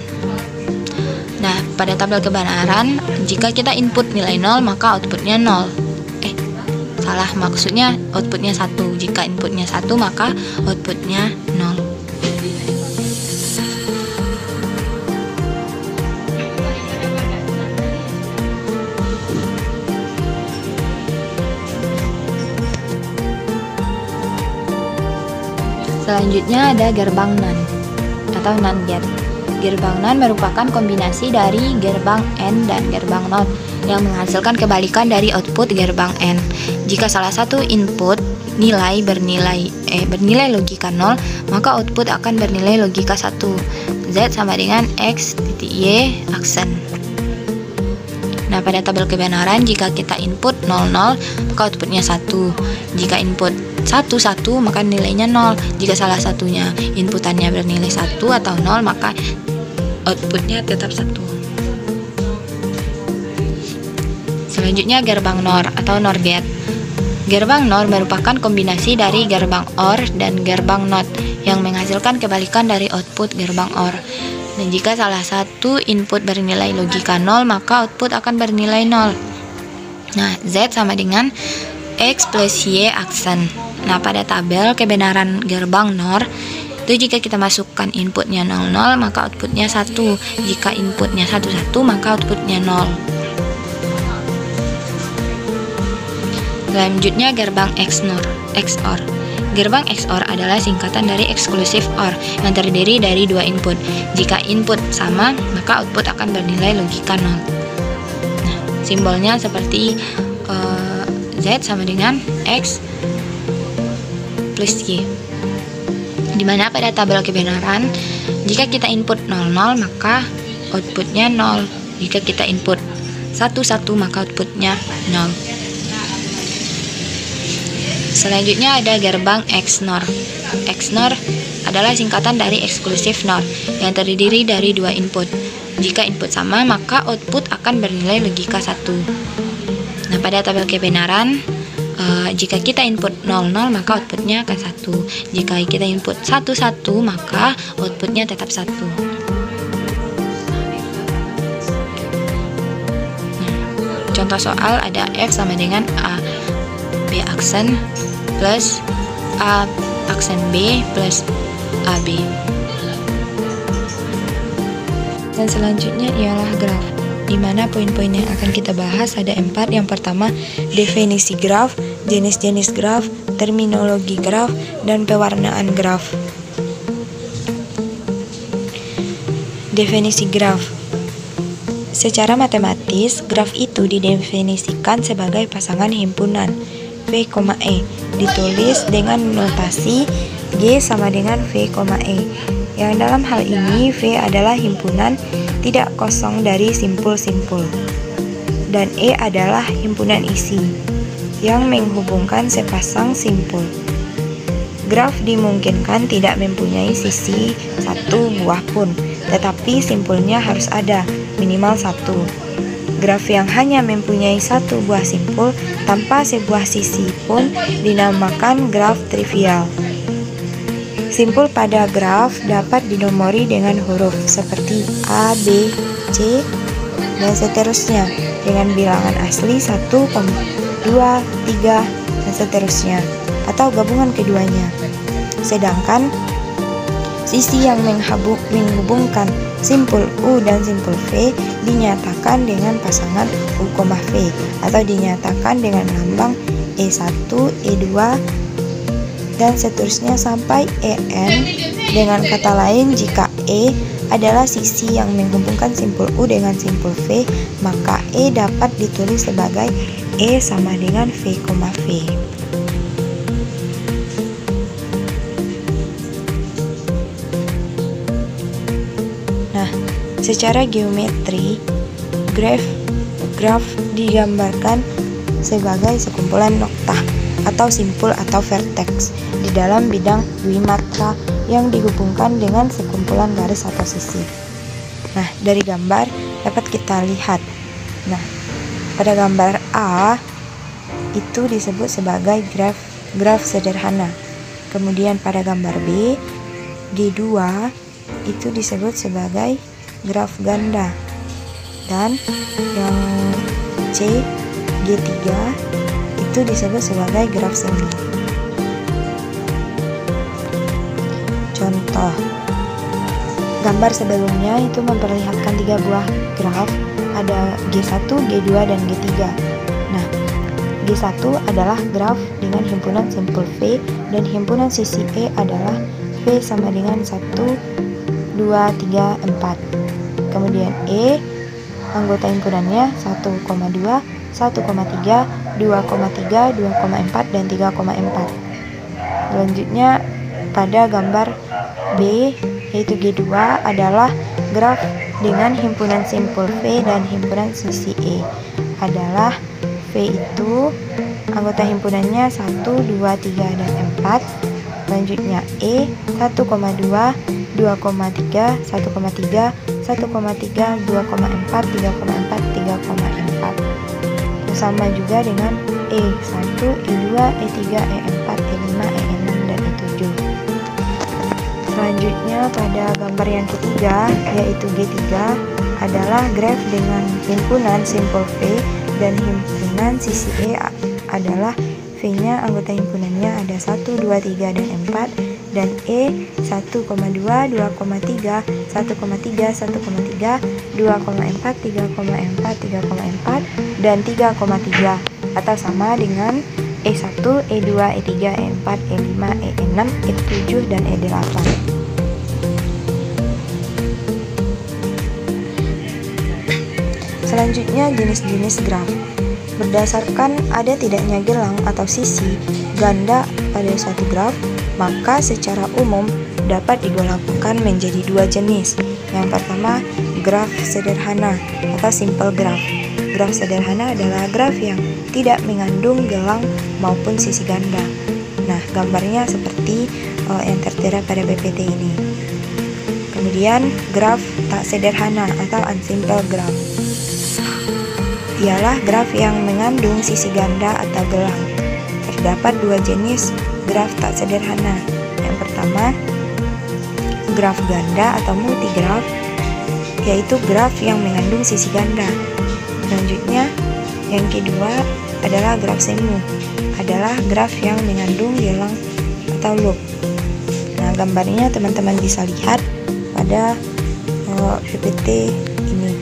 Speaker 1: Nah, pada tabel kebenaran, jika kita input nilai 0, maka outputnya 0. Salah, maksudnya outputnya 1. Jika inputnya 1, maka outputnya 0. Selanjutnya ada gerbang NAND atau NAND gate. Gerbang NAND merupakan kombinasi dari gerbang AND dan gerbang NOT yang menghasilkan kebalikan dari output gerbang AND. Jika salah satu input bernilai logika 0, maka output akan bernilai logika 1. Z sama dengan X titik Y aksen. Nah, pada tabel kebenaran, jika kita input 00, maka outputnya 1. Jika input 11, maka nilainya 0. Jika salah satunya inputannya bernilai 1 atau 0, maka outputnya tetap 1. Selanjutnya gerbang NOR atau NOR gate. Gerbang NOR merupakan kombinasi dari gerbang OR dan gerbang NOT yang menghasilkan kebalikan dari output gerbang OR. Dan jika salah satu input bernilai logika 0, maka output akan bernilai 0. Nah, Z sama dengan X plus Y aksen. Nah, pada tabel kebenaran gerbang NOR, itu jika kita masukkan inputnya 00, maka outputnya 1. Jika inputnya 11, maka outputnya 0. Selanjutnya gerbang XOR. Gerbang XOR adalah singkatan dari exclusive OR yang terdiri dari dua input. Jika input sama, maka output akan bernilai logika 0. Nah, simbolnya seperti Z sama dengan X plus Y. Dimana pada tabel kebenaran, jika kita input 00, maka outputnya 0. Jika kita input 11, maka outputnya 0. Selanjutnya ada gerbang XNOR. XNOR adalah singkatan dari exclusive NOR yang terdiri dari dua input. Jika input sama, maka output akan bernilai logika 1. Nah, pada tabel kebenaran, jika kita input 00, maka outputnya akan 1. Jika kita input 11, maka outputnya tetap 1. Contoh soal ada F sama dengan A, B aksen plus A aksen B plus AB.
Speaker 2: Dan selanjutnya ialah graf, di mana poin-poin yang akan kita bahas ada 4. Yang pertama, definisi graf, jenis-jenis graf, terminologi graf, dan pewarnaan graf. Definisi graf. Secara matematis, graf itu didefinisikan sebagai pasangan himpunan V, E, ditulis dengan notasi G sama dengan V, E, yang dalam hal ini V adalah himpunan tidak kosong dari simpul-simpul, dan E adalah himpunan isi yang menghubungkan sepasang simpul. Graf dimungkinkan tidak mempunyai sisi satu buah pun, tetapi simpulnya harus ada, minimal 1. Graf yang hanya mempunyai satu buah simpul tanpa sebuah sisi pun dinamakan graf trivial. Simpul pada graf dapat dinomori dengan huruf seperti A, B, C, dan seterusnya dengan bilangan asli 1, 2, 3, dan seterusnya, atau gabungan keduanya. Sedangkan sisi yang menghubungkan simpul U dan simpul V dinyatakan dengan pasangan U, V, atau dinyatakan dengan lambang E1, E2, dan seterusnya sampai EN. Dengan kata lain, jika E adalah sisi yang menghubungkan simpul U dengan simpul V, maka E dapat ditulis sebagai E sama dengan V, V. Nah, secara geometri, graf digambarkan sebagai sekumpulan noktah atau simpul atau vertex di dalam bidang dwimatra yang dihubungkan dengan sekumpulan garis atau sisi. Nah, dari gambar dapat kita lihat. Nah, pada gambar A itu disebut sebagai graf sederhana. Kemudian pada gambar B, G2 itu disebut sebagai graf ganda. Dan yang C, G3 itu disebut sebagai graf semi. Contoh gambar sebelumnya itu memperlihatkan 3 buah graf, ada G1, G2, dan G3. Nah, G1 adalah graf dengan himpunan simpul V dan himpunan sisi E adalah V sama dengan 1, 2, 3, 4. Kemudian E, anggota himpunannya 1,2, 1,3, 2,3, 2,4, dan 3,4. Selanjutnya pada gambar B, yaitu G2 adalah graf dengan himpunan simpul V dan himpunan sisi E. Adalah V itu anggota himpunannya 1, 2, 3, dan 4. Selanjutnya E 1,2, 2,3, 1,3, 1,3, 2,4, 3,4, 3,4. Sama juga dengan E1, E2, E3, E4, E5, E6, dan E7. Selanjutnya pada gambar yang ketiga, yaitu G3, adalah graf dengan himpunan simpul V dan himpunan sisi E adalah V-nya anggota himpunannya ada 1, 2, 3, dan 4, dan E 1,2, 2,3, 1,3, 1,3, 2,4, 3,4, 3,4, dan 3,3, atau sama dengan E1, E2, E3, E4, E5, E6, E7, dan E8. Selanjutnya jenis-jenis graf. Berdasarkan ada tidaknya gelang atau sisi ganda pada suatu graf, maka secara umum dapat digolongkan menjadi dua jenis. Yang pertama, graf sederhana atau simple graph. Graf sederhana adalah graf yang tidak mengandung gelang maupun sisi ganda. Nah, gambarnya seperti yang tertera pada PPT ini. Kemudian, graf tak sederhana atau unsimple graph. Ialah graf yang mengandung sisi ganda atau gelang. Terdapat dua jenis graf tak sederhana. Yang pertama, graf ganda atau multigraf, yaitu graf yang mengandung sisi ganda. Selanjutnya, yang kedua adalah graf semu, adalah graf yang mengandung gelang atau loop. Nah, gambarnya teman-teman bisa lihat pada PPT ini.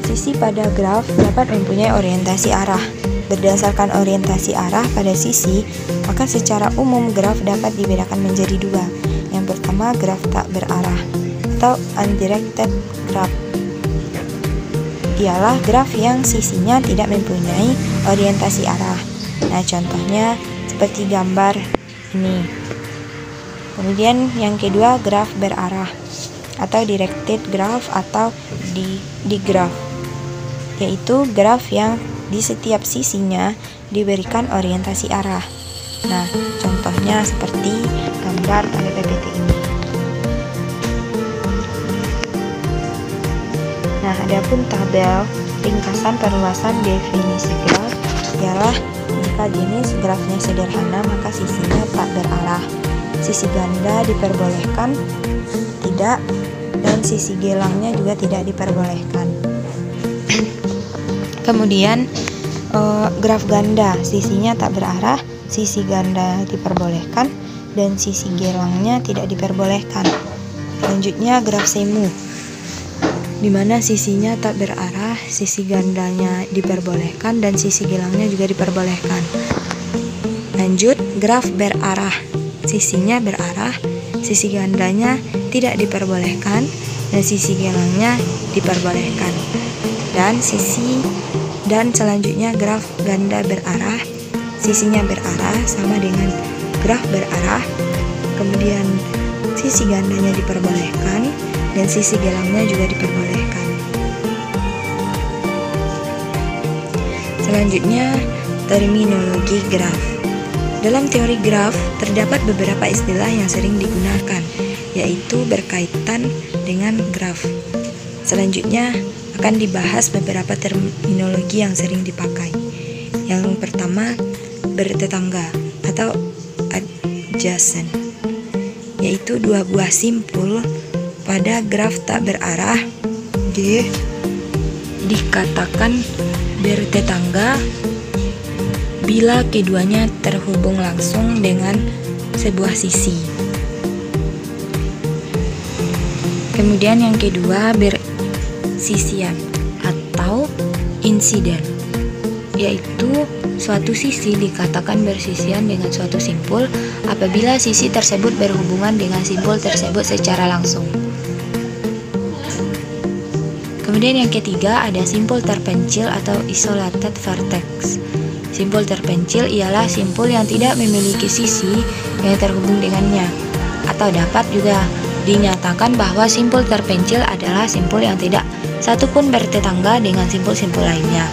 Speaker 2: Sisi pada graf dapat mempunyai orientasi arah. Berdasarkan orientasi arah pada sisi, maka secara umum graf dapat dibedakan menjadi dua. Yang pertama, graf tak berarah atau undirected graph. Ialah graf yang sisinya tidak mempunyai orientasi arah. Nah, contohnya seperti gambar ini. Kemudian yang kedua, graf berarah atau directed graph atau digraph, yaitu graf yang di setiap sisinya diberikan orientasi arah. Nah, contohnya seperti gambar pada PPT ini. Nah, adapun tabel ringkasan perluasan definisi graf ialah jika jenis grafnya sederhana maka sisinya tak berarah, sisi ganda diperbolehkan tidak, dan sisi gelangnya juga tidak diperbolehkan. Kemudian graf ganda, sisinya tak berarah, sisi ganda diperbolehkan, dan sisi gelangnya tidak diperbolehkan. Selanjutnya graf semu, di mana sisinya tak berarah, sisi gandanya diperbolehkan, dan sisi gelangnya juga diperbolehkan. Lanjut, graf berarah, sisinya berarah, sisi gandanya tidak diperbolehkan, dan sisi gelangnya diperbolehkan. Dan selanjutnya graf ganda berarah, sisinya berarah sama dengan graf berarah, kemudian sisi gandanya diperbolehkan dan sisi gelangnya juga diperbolehkan. Selanjutnya, terminologi graf. Dalam teori graf terdapat beberapa istilah yang sering digunakan, yaitu berkaitan dengan graf. Selanjutnya akan dibahas beberapa terminologi yang sering dipakai. Yang pertama, bertetangga atau adjacent, yaitu dua buah simpul pada graf tak berarah D dikatakan bertetangga bila keduanya terhubung langsung dengan sebuah sisi. Kemudian yang kedua, bersisian atau insiden, yaitu suatu sisi dikatakan bersisian dengan suatu simpul apabila sisi tersebut berhubungan dengan simpul tersebut secara langsung. Kemudian yang ketiga ada simpul terpencil atau isolated vertex. Simpul terpencil ialah simpul yang tidak memiliki sisi yang terhubung dengannya, atau dapat juga dinyatakan bahwa simpul terpencil adalah simpul yang tidak satupun bertetangga dengan simpul-simpul lainnya.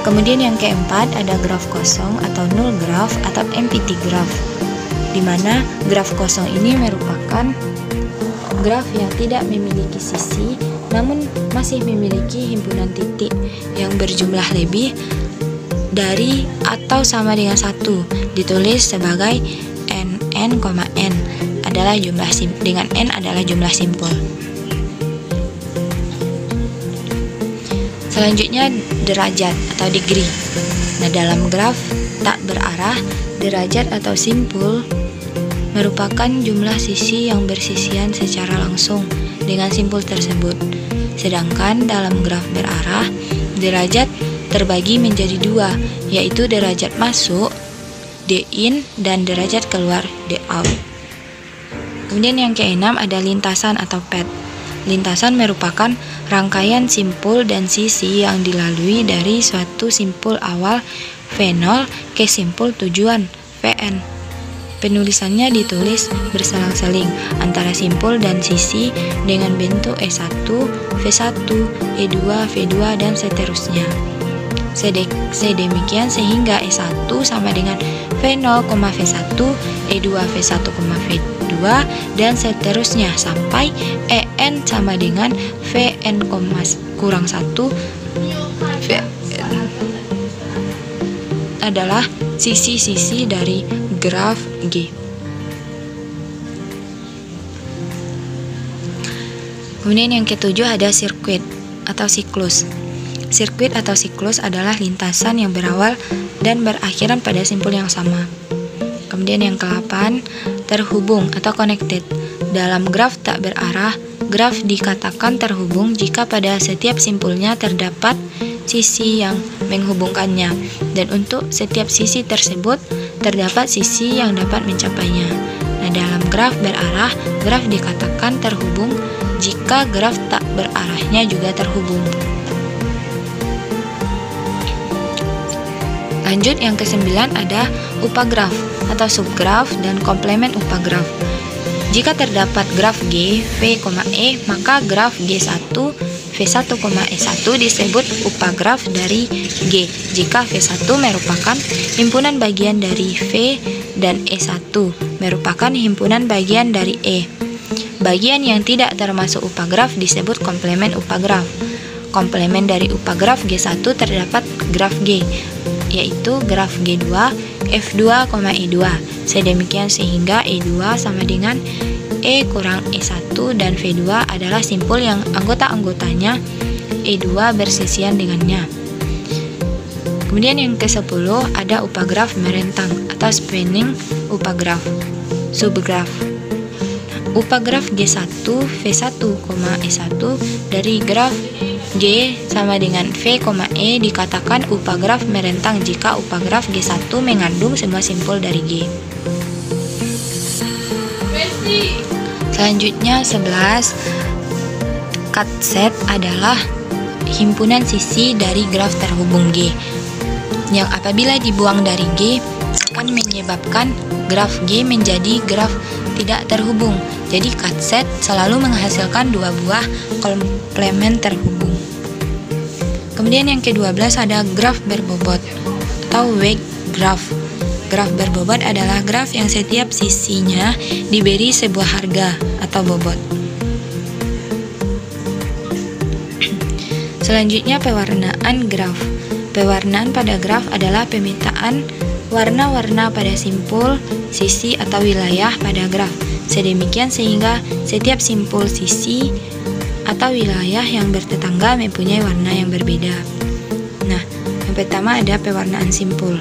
Speaker 2: Kemudian yang keempat ada graf kosong atau null graph atau empty graph, di mana graf kosong ini merupakan graf yang tidak memiliki sisi namun masih memiliki himpunan titik yang berjumlah lebih dari atau sama dengan 1, ditulis sebagai n adalah jumlah dengan n adalah jumlah simpul. Selanjutnya derajat atau degree. Nah, dalam graf tak berarah, derajat atau simpul
Speaker 1: merupakan jumlah sisi yang bersisian secara langsung dengan simpul tersebut. Sedangkan dalam graf berarah, derajat terbagi menjadi dua, yaitu derajat masuk D in dan derajat keluar D out. Kemudian yang keenam ada lintasan atau pad. Lintasan merupakan rangkaian simpul dan sisi yang dilalui dari suatu simpul awal V0 ke simpul tujuan Vn. Penulisannya ditulis berselang-seling antara simpul dan sisi dengan bentuk E1, V1, E2, V2, dan seterusnya. Sedemikian sehingga E1 sama dengan V0, V1, E2, V1, V2, dan seterusnya sampai En sama dengan Vn, kurang 1 Vn adalah sisi-sisi dari graf G. Kemudian yang ketujuh ada sirkuit atau siklus. Sirkuit atau siklus adalah lintasan yang berawal dan berakhiran pada simpul yang sama. Kemudian yang ke-8, terhubung atau connected. Dalam graf tak berarah, graf dikatakan terhubung jika pada setiap simpulnya terdapat sisi yang menghubungkannya, dan untuk setiap sisi tersebut terdapat sisi yang dapat mencapainya. Nah, dalam graf berarah, graf dikatakan terhubung jika graf tak berarahnya juga terhubung. Lanjut yang ke-9 ada upagraf atau subgraf dan komplemen upagraf. Jika terdapat graf G, V, E, maka graf G1, V1, E1 disebut upagraf dari G jika V1 merupakan himpunan bagian dari V dan E1 merupakan himpunan bagian dari E. Bagian yang tidak termasuk upagraf disebut komplemen upagraf. Komplemen dari upagraf G1 terdapat graf G, yaitu graf G2, F2, E2. Sedemikian sehingga E2 sama dengan E kurang E1 dan V2 adalah simpul yang anggota-anggotanya E2 bersisian dengannya. Kemudian yang ke-10 ada upagraf merentang atau spanning upagraf, subgraf. Upagraf G1, V1, E1 dari graf G sama dengan V, E dikatakan upagraf merentang jika upagraf G1 mengandung semua simpul dari G. Selanjutnya 11, cut set adalah himpunan sisi dari graf terhubung G yang apabila dibuang dari G akan menyebabkan graf G menjadi graf tidak terhubung. Jadi cut set selalu menghasilkan dua buah komplemen terhubung. Kemudian yang ke-12 ada graf berbobot atau weight graph. Graf berbobot adalah graf yang setiap sisinya diberi sebuah harga atau bobot. Selanjutnya pewarnaan graf. Pewarnaan pada graf adalah pemetaan warna-warna pada simpul, sisi, atau wilayah pada graf. Sedemikian sehingga setiap simpul, sisi, atau wilayah yang bertetangga mempunyai warna yang berbeda. Nah, yang pertama ada pewarnaan simpul.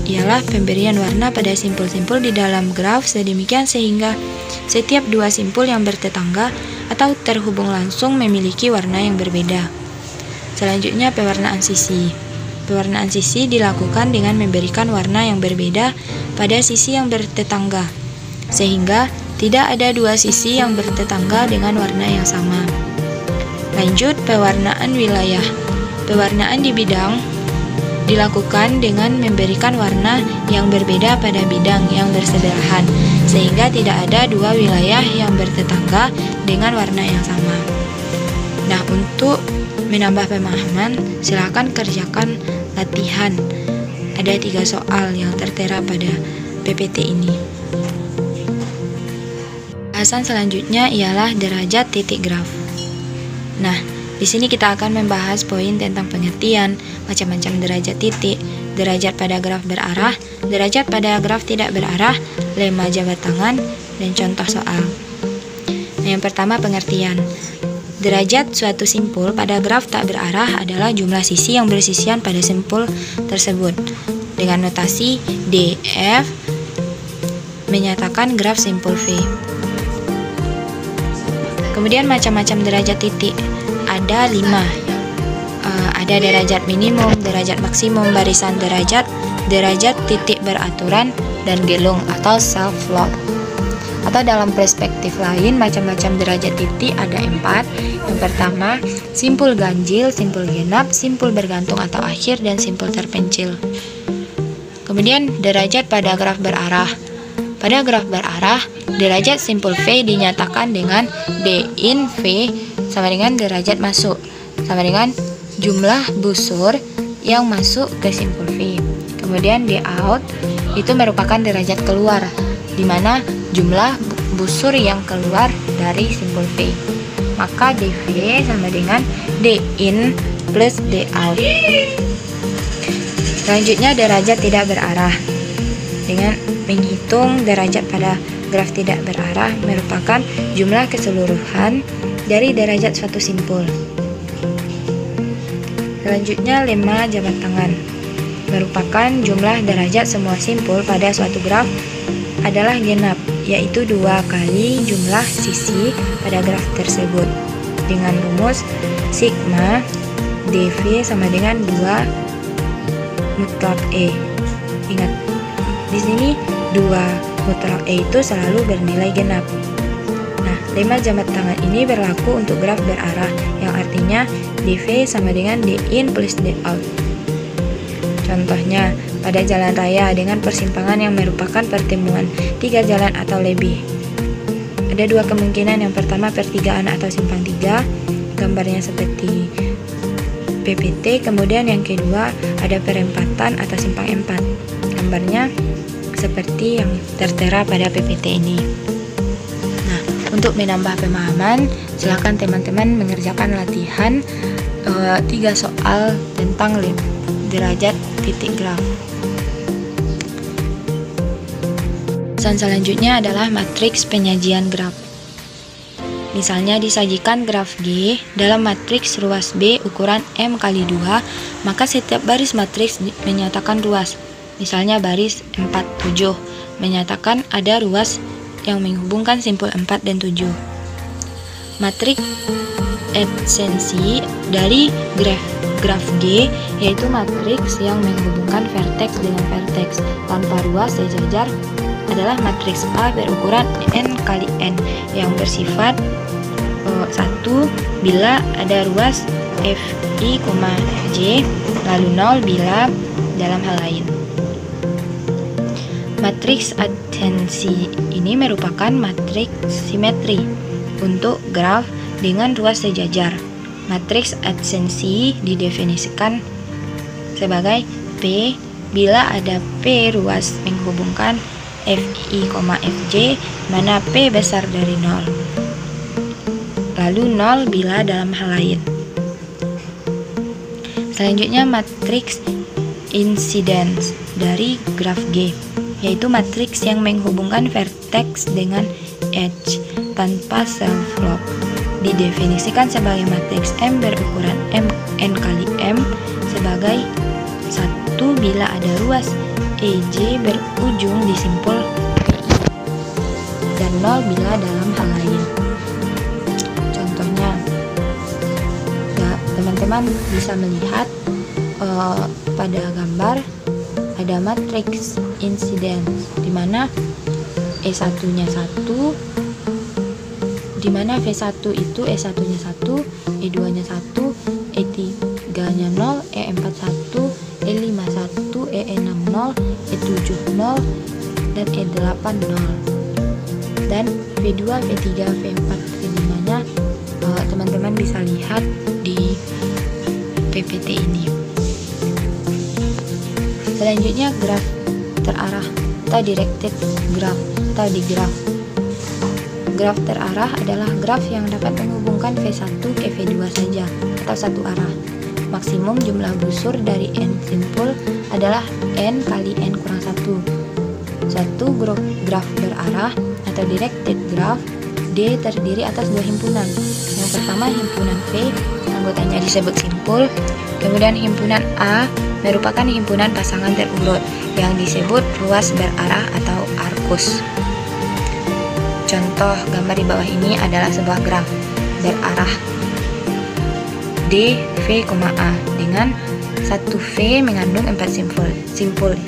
Speaker 1: Ialah pemberian warna pada simpul-simpul di dalam graf sedemikian sehingga setiap dua simpul yang bertetangga atau terhubung langsung memiliki warna yang berbeda. Selanjutnya pewarnaan sisi. Pewarnaan sisi dilakukan dengan memberikan warna yang berbeda pada sisi yang bertetangga, sehingga tidak ada dua sisi yang bertetangga dengan warna yang sama. Lanjut pewarnaan wilayah. Pewarnaan di bidang dilakukan dengan memberikan warna yang berbeda pada bidang yang bersebelahan, sehingga tidak ada dua wilayah yang bertetangga dengan warna yang sama. Nah, untuk menambah pemahaman, silakan kerjakan latihan. Ada 3 soal yang tertera pada PPT ini. Bahasan selanjutnya ialah derajat titik graf. Nah, di sini kita akan membahas poin tentang pengertian, macam-macam derajat titik, derajat pada graf berarah, derajat pada graf tidak berarah, lema jabat tangan, dan contoh soal. Nah, yang pertama pengertian. Derajat suatu simpul pada graf tak berarah adalah jumlah sisi yang bersisian pada simpul tersebut. Dengan notasi DF menyatakan graf simpul V. Kemudian macam-macam derajat titik ada 5. Ada derajat minimum, derajat maksimum, barisan derajat, derajat titik beraturan, dan gelung atau self-log. Atau dalam perspektif lain, macam-macam derajat titik ada 4. Yang pertama, simpul ganjil, simpul genap, simpul bergantung atau akhir, dan simpul terpencil. Kemudian derajat pada graf berarah. Pada graf berarah, derajat simpul V dinyatakan dengan D in V sama dengan derajat masuk, sama dengan jumlah busur yang masuk ke simpul V. Kemudian D out itu merupakan derajat keluar, di mana jumlah busur yang keluar dari simpul V. Maka dV sama dengan D in plus D out. Selanjutnya derajat tidak berarah. Dengan menghitung derajat pada graf tidak berarah merupakan jumlah keseluruhan dari derajat suatu simpul. Selanjutnya lemma jabat tangan merupakan jumlah derajat semua simpul pada suatu graf adalah genap, yaitu 2 kali jumlah sisi pada graf tersebut dengan rumus sigma dV sama dengan 2 mutlak E. Ingat, di sini 2 mutlak E itu selalu bernilai genap. Nah, lemma jabat tangan ini berlaku untuk graf berarah, yang artinya dV sama dengan D in plus D out. Contohnya, pada jalan raya dengan persimpangan yang merupakan pertemuan 3 jalan atau lebih. Ada 2 kemungkinan, yang pertama pertigaan atau simpang 3, gambarnya seperti PPT, kemudian yang kedua ada perempatan atau simpang 4, gambarnya seperti yang tertera pada PPT ini. Nah, untuk menambah pemahaman, silakan teman-teman mengerjakan latihan 3 soal tentang derajat titik graf. Pesan selanjutnya adalah matriks penyajian graf. Misalnya disajikan graf G dalam matriks ruas B ukuran M kali 2, maka setiap baris matriks menyatakan ruas. Misalnya baris 4, 7 menyatakan ada ruas yang menghubungkan simpul 4 dan 7. Matriks adsensi dari graf G yaitu matriks yang menghubungkan vertex dengan vertex tanpa ruas sejajar adalah matriks A berukuran N kali N yang bersifat 1 bila ada ruas Fi, Fj, lalu 0 bila dalam hal lain. Matriks adsensi ini merupakan matriks simetri untuk graf dengan ruas sejajar. Matriks adsensi didefinisikan sebagai P bila ada P ruas menghubungkan Fi, Fj, mana P besar dari 0. Lalu 0 bila dalam hal lain. Selanjutnya matriks insidence dari graf G, yaitu matriks yang menghubungkan vertex dengan edge tanpa self-log. Didefinisikan sebagai matriks M berukuran N kali M sebagai 1 bila ada ruas EJ berujung di simpul dan 0 bila dalam hal lain. Contohnya, teman-teman bisa melihat pada gambar ada matriks insidence di mana E1-nya 1, di mana V1 itu E1-nya 1, E2-nya 1, E3-nya 0, E4 1, E5 1, E6 0, E7 0, dan E8 0. Dan V2, V3, V4, V5-nya teman-teman bisa lihat di PPT ini. Selanjutnya graf terarah atau directed graph atau digraf. Graf terarah adalah graf yang dapat menghubungkan V1 ke V2 saja atau satu arah. Maksimum jumlah busur dari N simpul adalah N kali N kurang 1. Suatu graf berarah atau directed graph D terdiri atas 2 himpunan. Yang pertama himpunan V, anggotanya disebut simpul. Kemudian himpunan A merupakan himpunan pasangan terurut.
Speaker 2: yang disebut ruas berarah atau arcus. Contoh gambar di bawah ini adalah sebuah graf berarah D, V, A dengan 1V mengandung 4 simpul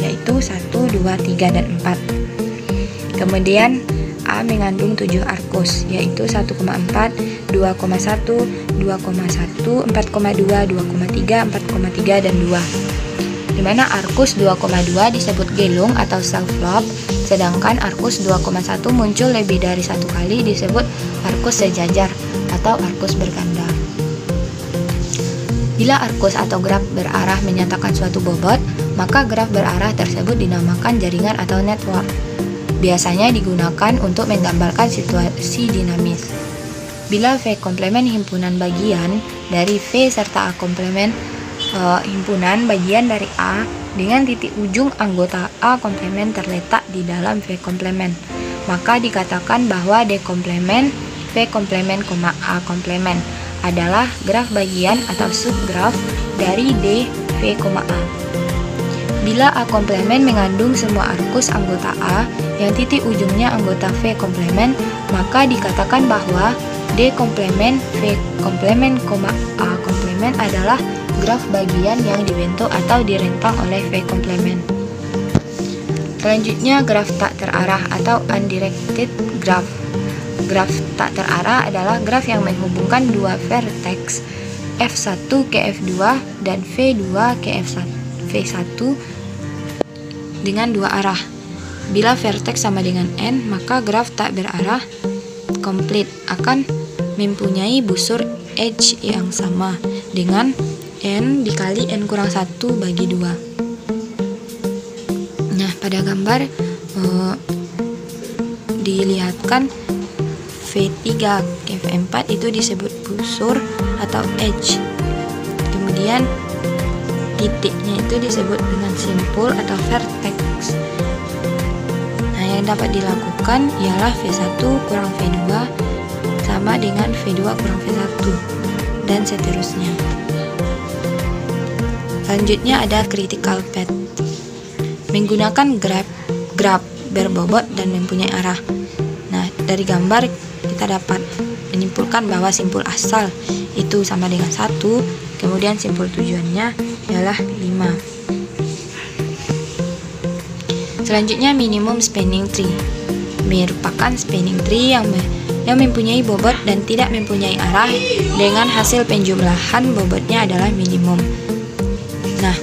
Speaker 2: yaitu 1, 2, 3, dan 4. Kemudian A mengandung 7 arcus yaitu 1,4, 2,1, 2,1, 4,2, 2,3, 4,3, dan 2. Di mana arcus 2,2 disebut gelung atau self-lobe, sedangkan arcus 2,1 muncul lebih dari satu kali disebut arcus sejajar atau arcus berganda. Bila arcus atau graf berarah menyatakan suatu bobot, maka graf berarah tersebut dinamakan jaringan atau network. Biasanya digunakan untuk menggambarkan situasi dinamis. Bila V komplemen himpunan bagian dari V serta A komplemen himpunan bagian dari A dengan titik ujung anggota A komplemen terletak di dalam V komplemen, maka dikatakan bahwa D komplemen V komplemen, A komplemen adalah graf bagian atau subgraf dari D, V, A. Bila A komplemen mengandung semua arcus anggota A yang titik ujungnya anggota V komplemen, maka dikatakan bahwa D komplemen, V komplemen, A komplemen adalah graf bagian yang dibentuk atau direntang oleh V komplemen. Selanjutnya graf tak terarah atau undirected graph. Graf tak terarah adalah graf yang menghubungkan dua vertex F1 ke F2 dan V2 ke V1 dengan dua arah. Bila vertex sama dengan N, maka graf tak berarah komplit akan mempunyai busur edge yang sama dengan N dikali N kurang 1 bagi 2. Nah, pada gambar dilihatkan V3 ke V4 itu disebut busur atau edge. Kemudian titiknya itu disebut dengan simpul atau vertex. Nah, yang dapat dilakukan ialah V1 kurang V2 sama dengan V2 kurang V1 dan seterusnya. Selanjutnya ada critical path. Menggunakan graf berbobot dan mempunyai arah. Nah, dari gambar kita dapat menyimpulkan bahwa simpul asal itu sama dengan 1, kemudian simpul tujuannya ialah 5. Selanjutnya minimum spanning tree merupakan spanning tree yang mempunyai bobot dan tidak mempunyai arah dengan hasil penjumlahan bobotnya adalah minimum. Nah,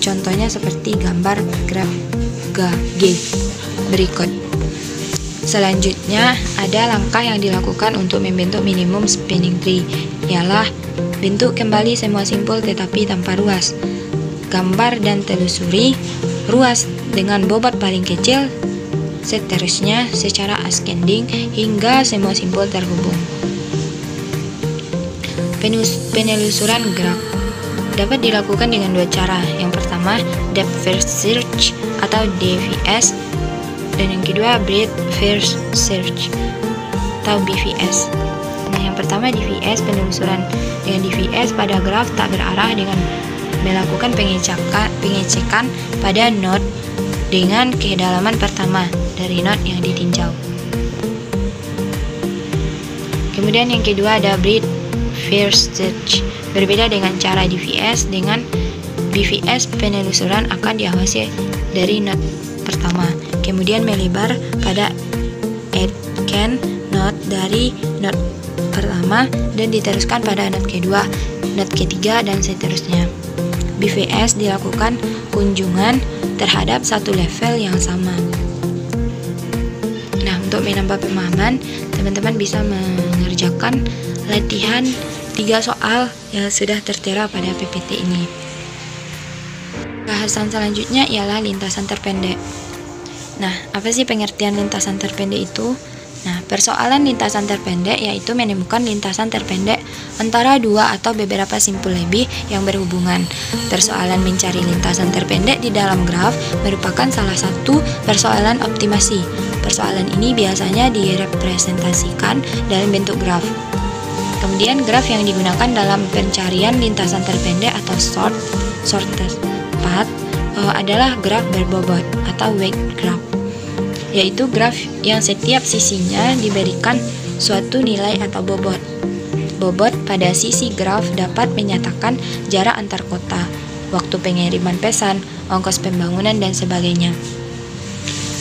Speaker 2: contohnya seperti gambar graf G berikut. Selanjutnya, ada langkah yang dilakukan untuk membentuk minimum spanning tree, ialah bentuk kembali semua simpul tetapi tanpa ruas. Gambar dan telusuri ruas dengan bobot paling kecil, seterusnya secara ascending hingga semua simpul terhubung. Penelusuran graf dapat dilakukan dengan dua cara. Yang pertama, depth first search atau DFS, dan yang kedua breadth first search atau BFS. Nah, yang pertama DFS, penelusuran dengan DFS pada graf tak berarah dengan melakukan pengecekan pada node dengan kedalaman pertama dari node yang ditinjau. Kemudian yang kedua ada breadth first search. Berbeda dengan cara DFS, dengan BFS penelusuran akan diawasi dari node pertama, kemudian melebar pada edge node dari node pertama dan diteruskan pada node kedua, node ketiga, dan seterusnya. BFS dilakukan kunjungan terhadap satu level yang sama. Nah, untuk menambah pemahaman, teman-teman bisa mengerjakan latihan 3 soal yang sudah tertera pada PPT ini. Bahasan selanjutnya ialah lintasan terpendek. Nah, apa sih pengertian lintasan terpendek itu? Nah, persoalan lintasan terpendek yaitu menemukan lintasan terpendek antara dua atau beberapa simpul lebih yang berhubungan. Persoalan mencari lintasan terpendek di dalam graf merupakan salah satu persoalan optimasi. Persoalan ini biasanya direpresentasikan dalam bentuk graf. Kemudian graf yang digunakan dalam pencarian lintasan terpendek atau shortest path
Speaker 1: adalah graf berbobot atau weight graph, yaitu graf yang setiap sisinya diberikan suatu nilai atau bobot. Bobot pada sisi graf dapat menyatakan jarak antar kota, waktu pengiriman pesan, ongkos pembangunan, dan sebagainya.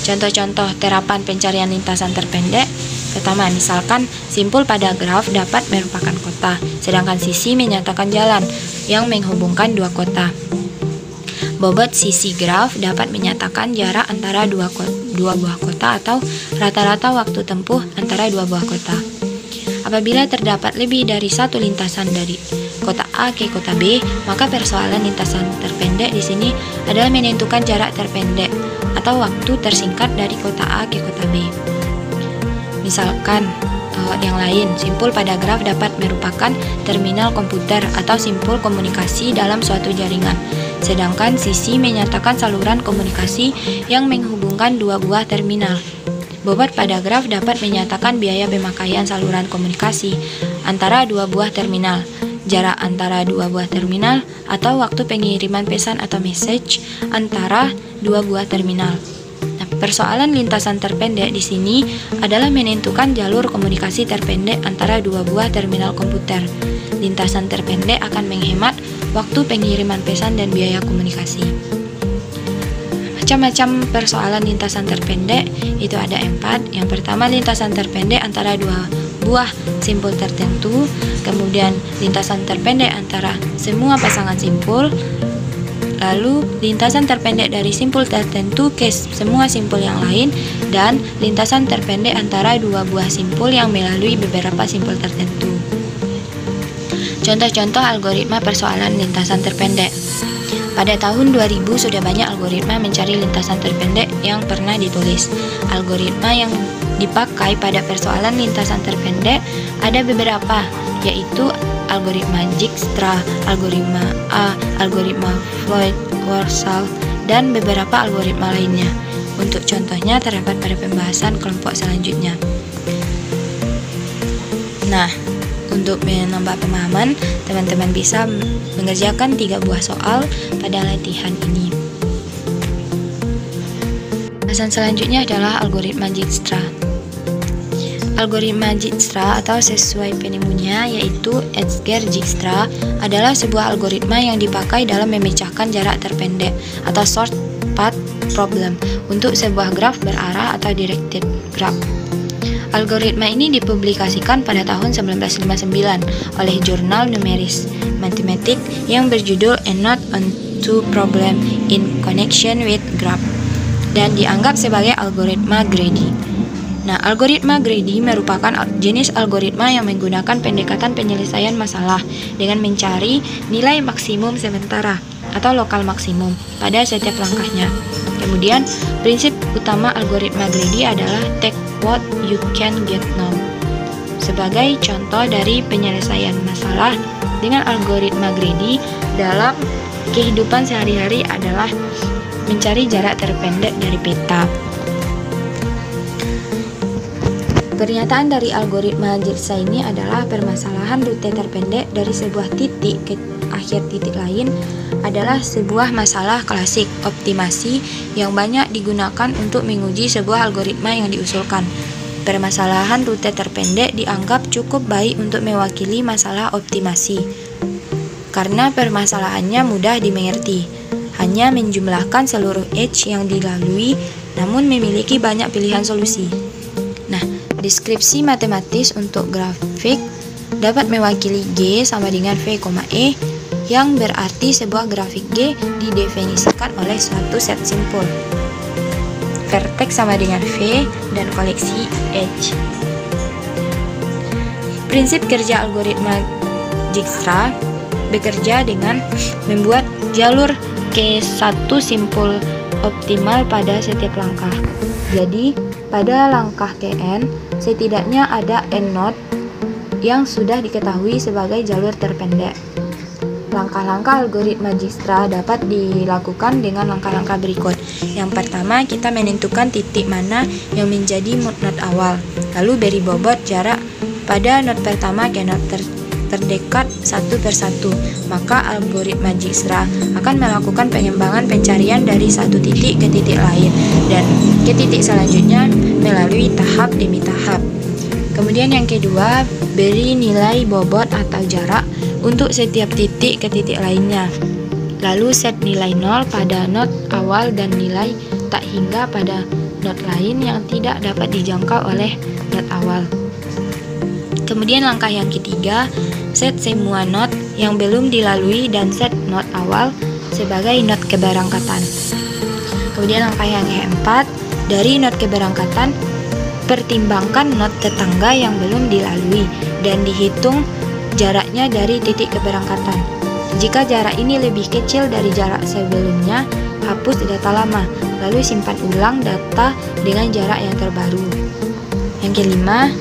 Speaker 1: Contoh-contoh terapan pencarian lintasan terpendek. Pertama, misalkan simpul pada graf dapat merupakan kota, sedangkan sisi menyatakan jalan yang menghubungkan dua kota. Bobot sisi graf dapat menyatakan jarak antara dua buah kota atau rata-rata waktu tempuh antara dua buah kota. Apabila terdapat lebih dari satu lintasan dari kota A ke kota B, maka persoalan lintasan terpendek di sini adalah menentukan jarak terpendek atau waktu tersingkat dari kota A ke kota B. Misalkan yang lain, simpul pada graf dapat merupakan terminal komputer atau simpul komunikasi dalam suatu jaringan, sedangkan sisi menyatakan saluran komunikasi yang menghubungkan dua buah terminal. Bobot pada graf dapat menyatakan biaya pemakaian saluran komunikasi antara dua buah terminal, jarak antara dua buah terminal, atau waktu pengiriman pesan atau message antara dua buah terminal. Nah, persoalan lintasan terpendek di sini adalah menentukan jalur komunikasi terpendek antara dua buah terminal komputer. Lintasan terpendek akan menghemat waktu pengiriman pesan dan biaya komunikasi. Macam-macam persoalan lintasan terpendek itu ada 4. Yang pertama, lintasan terpendek antara dua buah simpul tertentu. Kemudian lintasan terpendek antara semua pasangan simpul. Lalu lintasan terpendek dari simpul tertentu ke semua simpul yang lain. Dan lintasan terpendek antara dua buah simpul yang melalui beberapa simpul tertentu. Contoh-contoh algoritma persoalan lintasan terpendek. Pada tahun 2000 sudah banyak algoritma mencari lintasan terpendek yang pernah ditulis. Algoritma yang dipakai pada persoalan lintasan terpendek ada beberapa, yaitu algoritma Dijkstra, algoritma A, algoritma Floyd-Warshall, dan beberapa algoritma lainnya. Untuk contohnya terdapat pada pembahasan kelompok selanjutnya. Nah, untuk menambah pemahaman, teman-teman bisa mengerjakan 3 buah soal pada latihan ini. Bahasan selanjutnya adalah algoritma Dijkstra. Algoritma Dijkstra atau sesuai penemunya yaitu Edgar Dijkstra adalah sebuah algoritma yang dipakai dalam memecahkan jarak terpendek atau short path problem untuk sebuah graf berarah atau directed graph. Algoritma ini dipublikasikan pada tahun 1959 oleh jurnal numeris matematik yang berjudul A Note on Two Problem in Connection with Graph dan dianggap sebagai algoritma greedy. Nah, algoritma greedy merupakan jenis algoritma yang menggunakan pendekatan penyelesaian masalah dengan mencari nilai maksimum sementara atau lokal maksimum pada setiap langkahnya. Kemudian, prinsip utama algoritma greedy adalah take what you can get now. Sebagai contoh dari penyelesaian masalah dengan algoritma greedy dalam kehidupan sehari-hari adalah mencari jarak terpendek dari peta. Pernyataan dari algoritma Dijkstra ini adalah permasalahan rute terpendek dari sebuah titik ke akhir titik lain adalah sebuah masalah klasik optimasi yang banyak digunakan untuk menguji sebuah algoritma yang diusulkan. Permasalahan rute terpendek dianggap cukup baik untuk mewakili masalah optimasi karena permasalahannya mudah dimengerti, hanya menjumlahkan seluruh edge yang dilalui namun memiliki banyak pilihan solusi. Nah, deskripsi matematis untuk grafik dapat mewakili G sama dengan V, E yang berarti sebuah grafik G didefinisikan oleh suatu set simpul. Vertex sama dengan V dan koleksi edge. Prinsip kerja algoritma Dijkstra bekerja dengan membuat jalur ke satu simpul optimal pada setiap langkah. Jadi, pada langkah Kn, setidaknya ada n node yang sudah diketahui sebagai jalur terpendek. Langkah-langkah algoritma Dijkstra dapat dilakukan dengan langkah-langkah berikut. Yang pertama, kita menentukan titik mana yang menjadi node awal, lalu beri bobot jarak pada node pertama ke node terdekat satu persatu, maka algoritma Dijkstra akan melakukan pengembangan pencarian dari satu titik ke titik lain dan ke titik selanjutnya melalui tahap demi tahap. Kemudian yang kedua, beri nilai bobot atau jarak untuk setiap titik ke titik lainnya. Lalu set nilai 0 pada not awal dan nilai tak hingga pada not lain yang tidak dapat dijangkau oleh not awal. Kemudian langkah yang ketiga, set semua not yang belum dilalui dan set not awal sebagai not keberangkatan. Kemudian langkah yang keempat, dari not keberangkatan, pertimbangkan not tetangga yang belum dilalui dan dihitung jaraknya dari titik keberangkatan. Jika jarak ini lebih kecil dari jarak sebelumnya, hapus data lama, lalu simpan ulang data dengan jarak yang terbaru. Yang kelima,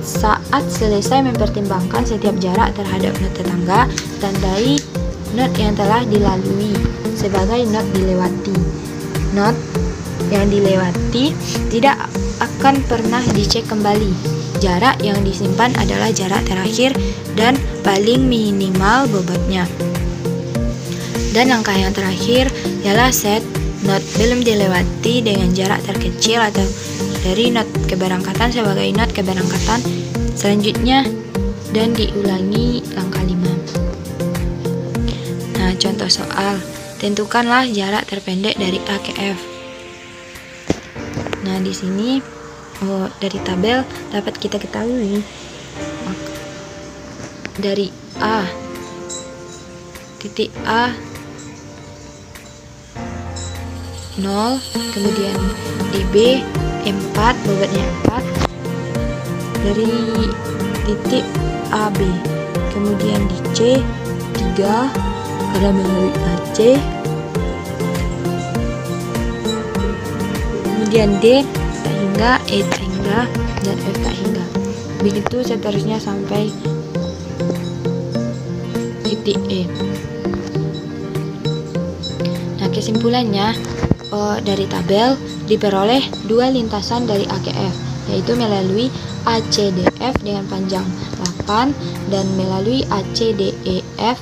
Speaker 1: saat selesai mempertimbangkan setiap jarak terhadap not tetangga, tandai not yang telah dilalui sebagai not dilewati. Not yang dilewati tidak akan pernah dicek kembali. Jarak yang disimpan adalah jarak terakhir dan paling minimal bobotnya. Dan langkah yang terakhir ialah set not belum dilewati dengan jarak terkecil atau dari not keberangkatan sebagai not keberangkatan selanjutnya dan diulangi langkah 5. Nah, contoh soal, tentukanlah jarak terpendek dari A ke F. Nah, di sini dari tabel dapat kita ketahui dari A titik A 0, kemudian di B 4, bobotnya 4 dari titik AB, kemudian di C 3 karena melalui AC, kemudian D tak hingga, E tak hingga, dan F tak hingga. Begitu seterusnya sampai titik E. Nah, kesimpulannya dari tabel diperoleh dua lintasan dari A ke F, yaitu melalui ACDF dengan panjang 8 dan melalui ACDEF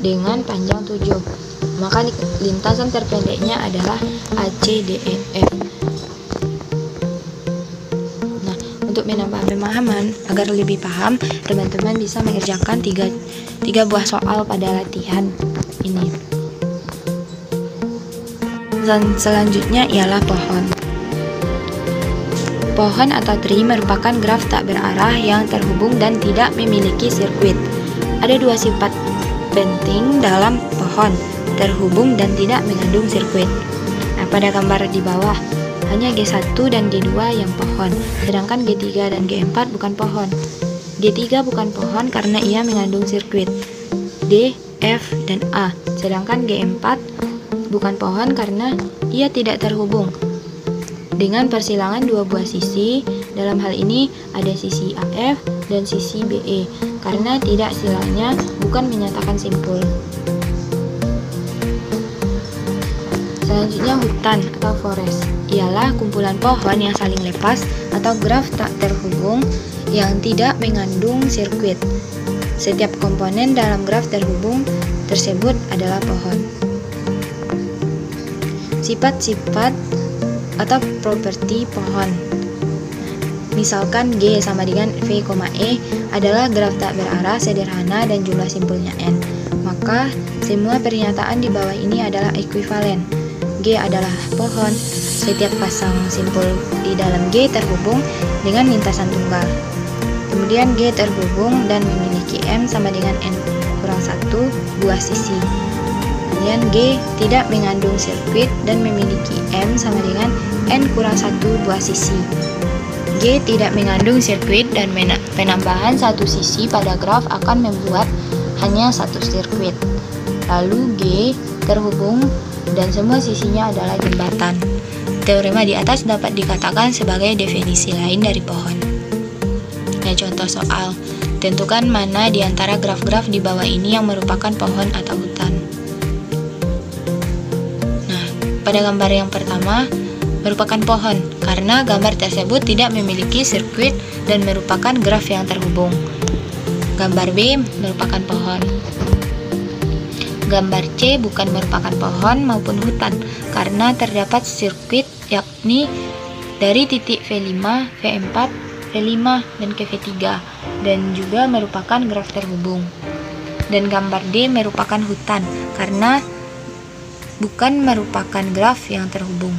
Speaker 1: dengan panjang 7. Maka lintasan terpendeknya adalah ACDEF. Nah, untuk menambah pemahaman agar lebih paham, teman-teman bisa mengerjakan tiga buah soal pada latihan ini. Dan selanjutnya ialah pohon. Pohon atau tree merupakan graf tak berarah yang terhubung dan tidak memiliki sirkuit. Ada dua sifat penting dalam pohon, terhubung dan tidak mengandung sirkuit. Nah, pada gambar di bawah, hanya G1 dan G2 yang pohon, sedangkan G3 dan G4 bukan pohon. G3 bukan pohon karena ia mengandung sirkuit D, F, dan A, sedangkan G4 bukan pohon karena ia tidak terhubung dengan persilangan dua buah sisi. Dalam hal ini ada sisi AF dan sisi BE karena tidak silanya bukan menyatakan simpul. Selanjutnya hutan atau forest ialah kumpulan pohon yang saling lepas atau graf tak terhubung yang tidak mengandung sirkuit. Setiap komponen dalam graf terhubung tersebut adalah pohon. Sifat-sifat atau properti pohon. Misalkan G sama dengan V, E adalah graf tak berarah sederhana dan jumlah simpulnya N. Maka semua pernyataan di bawah ini adalah ekuivalen. G adalah pohon. Setiap pasang simpul di dalam G terhubung dengan lintasan tunggal. Kemudian G terhubung dan memiliki M sama dengan N kurang 1 buah sisi. Kemudian G tidak mengandung sirkuit dan memiliki M sama dengan N kurang 1 buah sisi. G tidak mengandung sirkuit dan penambahan satu sisi pada graf akan membuat hanya satu sirkuit. Lalu G terhubung dan semua sisinya adalah jembatan. Teorema di atas dapat dikatakan sebagai definisi lain dari pohon. Nah, contoh soal, tentukan mana di antara graf-graf di bawah ini yang merupakan pohon atau hutan. Pada gambar yang pertama merupakan pohon karena gambar tersebut tidak memiliki sirkuit dan merupakan graf yang terhubung. Gambar B merupakan pohon. Gambar C bukan merupakan pohon maupun hutan karena terdapat sirkuit yakni dari titik V5, V4, V5, dan ke V3 dan juga merupakan graf terhubung. Dan gambar D merupakan hutan karena bukan merupakan graf yang terhubung.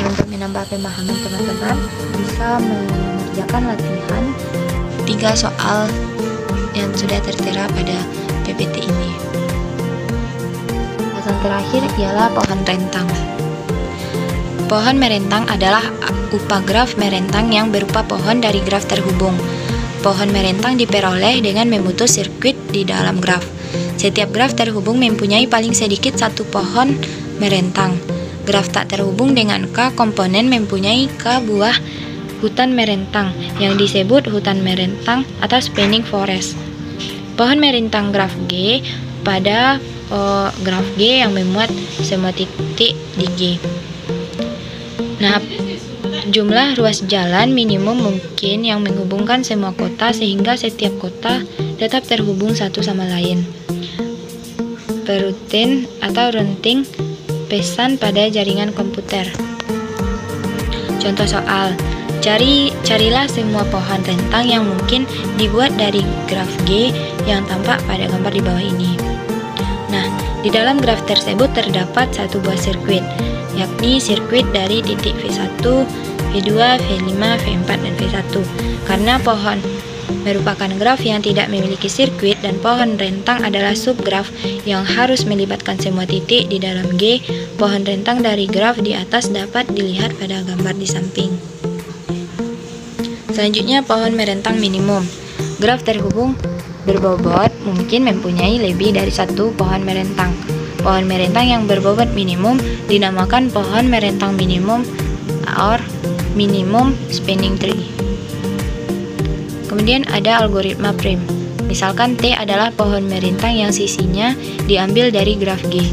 Speaker 1: Untuk menambah pemahaman teman-teman, bisa mengerjakan latihan 3 soal yang sudah tertera pada PPT ini. Yang terakhir ialah pohon rentang. Pohon merentang adalah upagraf merentang yang berupa pohon dari graf terhubung. Pohon merentang diperoleh dengan memutus sirkuit di dalam graf. Setiap graf terhubung mempunyai paling sedikit satu pohon merentang. Graf tak terhubung dengan K komponen mempunyai K buah hutan merentang yang disebut hutan merentang atau spanning forest. Pohon merentang graf G pada graf G yang memuat semua titik di G. Nah, jumlah ruas jalan minimum mungkin yang menghubungkan semua kota sehingga setiap kota tetap terhubung satu sama lain. Perutin atau runting pesan pada jaringan komputer. Contoh soal, carilah semua pohon rentang yang mungkin dibuat dari graf G yang tampak pada gambar di bawah ini. Nah, di dalam graf tersebut terdapat satu buah sirkuit, yakni sirkuit dari titik V1, V2, V5, V4, dan V1. Karena pohon merupakan graf yang tidak memiliki sirkuit dan pohon rentang adalah subgraf yang harus melibatkan semua titik di dalam G, pohon rentang dari graf di atas dapat dilihat pada gambar di samping. Selanjutnya, pohon merentang minimum. Graf terhubung berbobot mungkin mempunyai lebih dari satu pohon merentang. Pohon merentang yang berbobot minimum dinamakan pohon merentang minimum or minimum spanning tree. Kemudian ada algoritma Prim. Misalkan T adalah pohon merentang yang sisinya diambil dari graf G.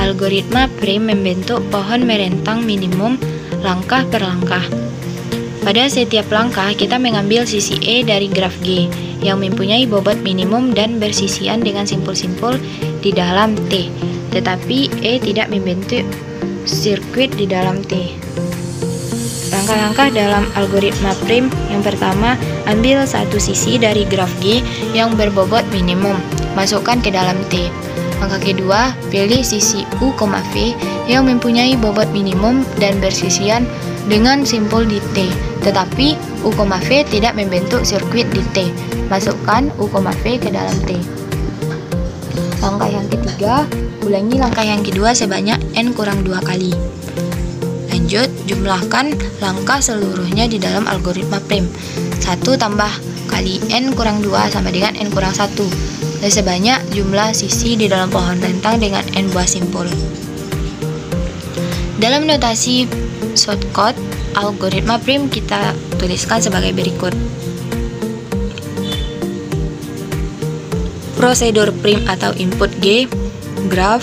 Speaker 1: Algoritma Prim membentuk pohon merentang minimum langkah per langkah. Pada setiap langkah kita mengambil sisi E dari graf G yang mempunyai bobot minimum dan bersisian dengan simpul-simpul di dalam T. Tetapi E tidak membentuk sirkuit di dalam T. Langkah-langkah dalam algoritma Prim. Yang pertama, ambil satu sisi dari graf G yang berbobot minimum, masukkan ke dalam T. Langkah kedua, pilih sisi U, V yang mempunyai bobot minimum dan bersisian dengan simpul di T. Tetapi U, V tidak membentuk sirkuit di T. Masukkan U, V ke dalam T. Langkah yang ketiga, ulangi langkah yang kedua sebanyak N kurang 2 kali. Lanjut, jumlahkan langkah seluruhnya di dalam algoritma Prim. 1 tambah kali N kurang 2 sama dengan N kurang 1. Dan sebanyak jumlah sisi di dalam pohon rentang dengan N buah simpul. Dalam notasi shortcut, algoritma Prim kita tuliskan sebagai berikut. Prosedur Prim atau input G, graf,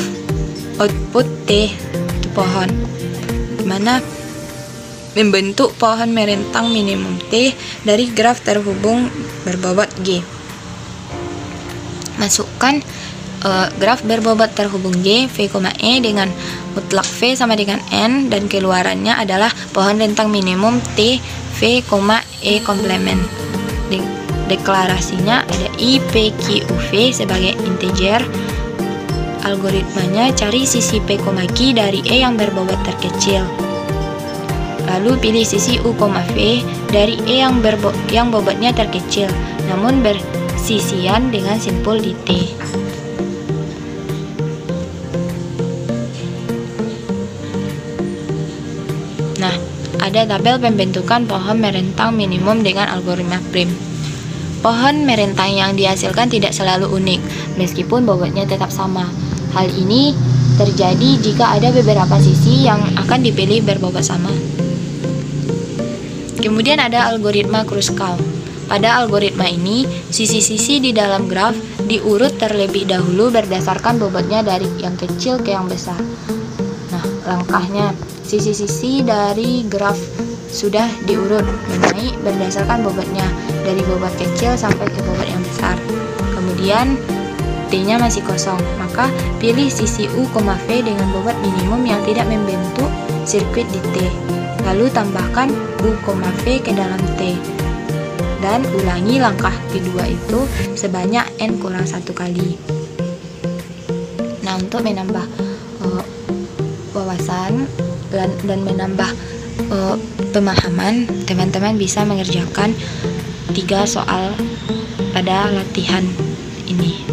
Speaker 1: output T, itu pohon. Dimana membentuk pohon merentang minimum T dari graf terhubung berbobot G. Masukkan graf berbobot terhubung G, V, E dengan mutlak V sama dengan N dan keluarannya adalah pohon rentang minimum T, V, E komplement. Deklarasinya ada I, P, Q, V sebagai integer. Algoritmanya cari sisi P, Q dari E yang berbobot terkecil. Lalu pilih sisi U, V dari E yang bobotnya terkecil, namun bersisian dengan simpul di T. Nah, ada tabel pembentukan pohon merentang minimum dengan algoritma Prim. Pohon merentang yang dihasilkan tidak selalu unik, meskipun bobotnya tetap sama. Hal ini terjadi jika ada beberapa sisi yang akan dipilih berbobot sama. Kemudian ada algoritma Kruskal. Pada algoritma ini, sisi-sisi di dalam graf diurut terlebih dahulu berdasarkan bobotnya dari yang kecil ke yang besar. Nah, langkahnya, sisi-sisi dari graf sudah diurut menaik berdasarkan bobotnya dari bobot kecil sampai ke bobot yang besar. besar. Kemudian T-nya masih kosong, maka pilih sisi U, V dengan bobot minimum yang tidak membentuk sirkuit di T. Lalu tambahkan U, V ke dalam T. Dan ulangi langkah kedua itu sebanyak N kurang 1 kali. Nah, untuk menambah wawasan dan menambah pemahaman, teman-teman bisa mengerjakan 3 soal pada latihan ini.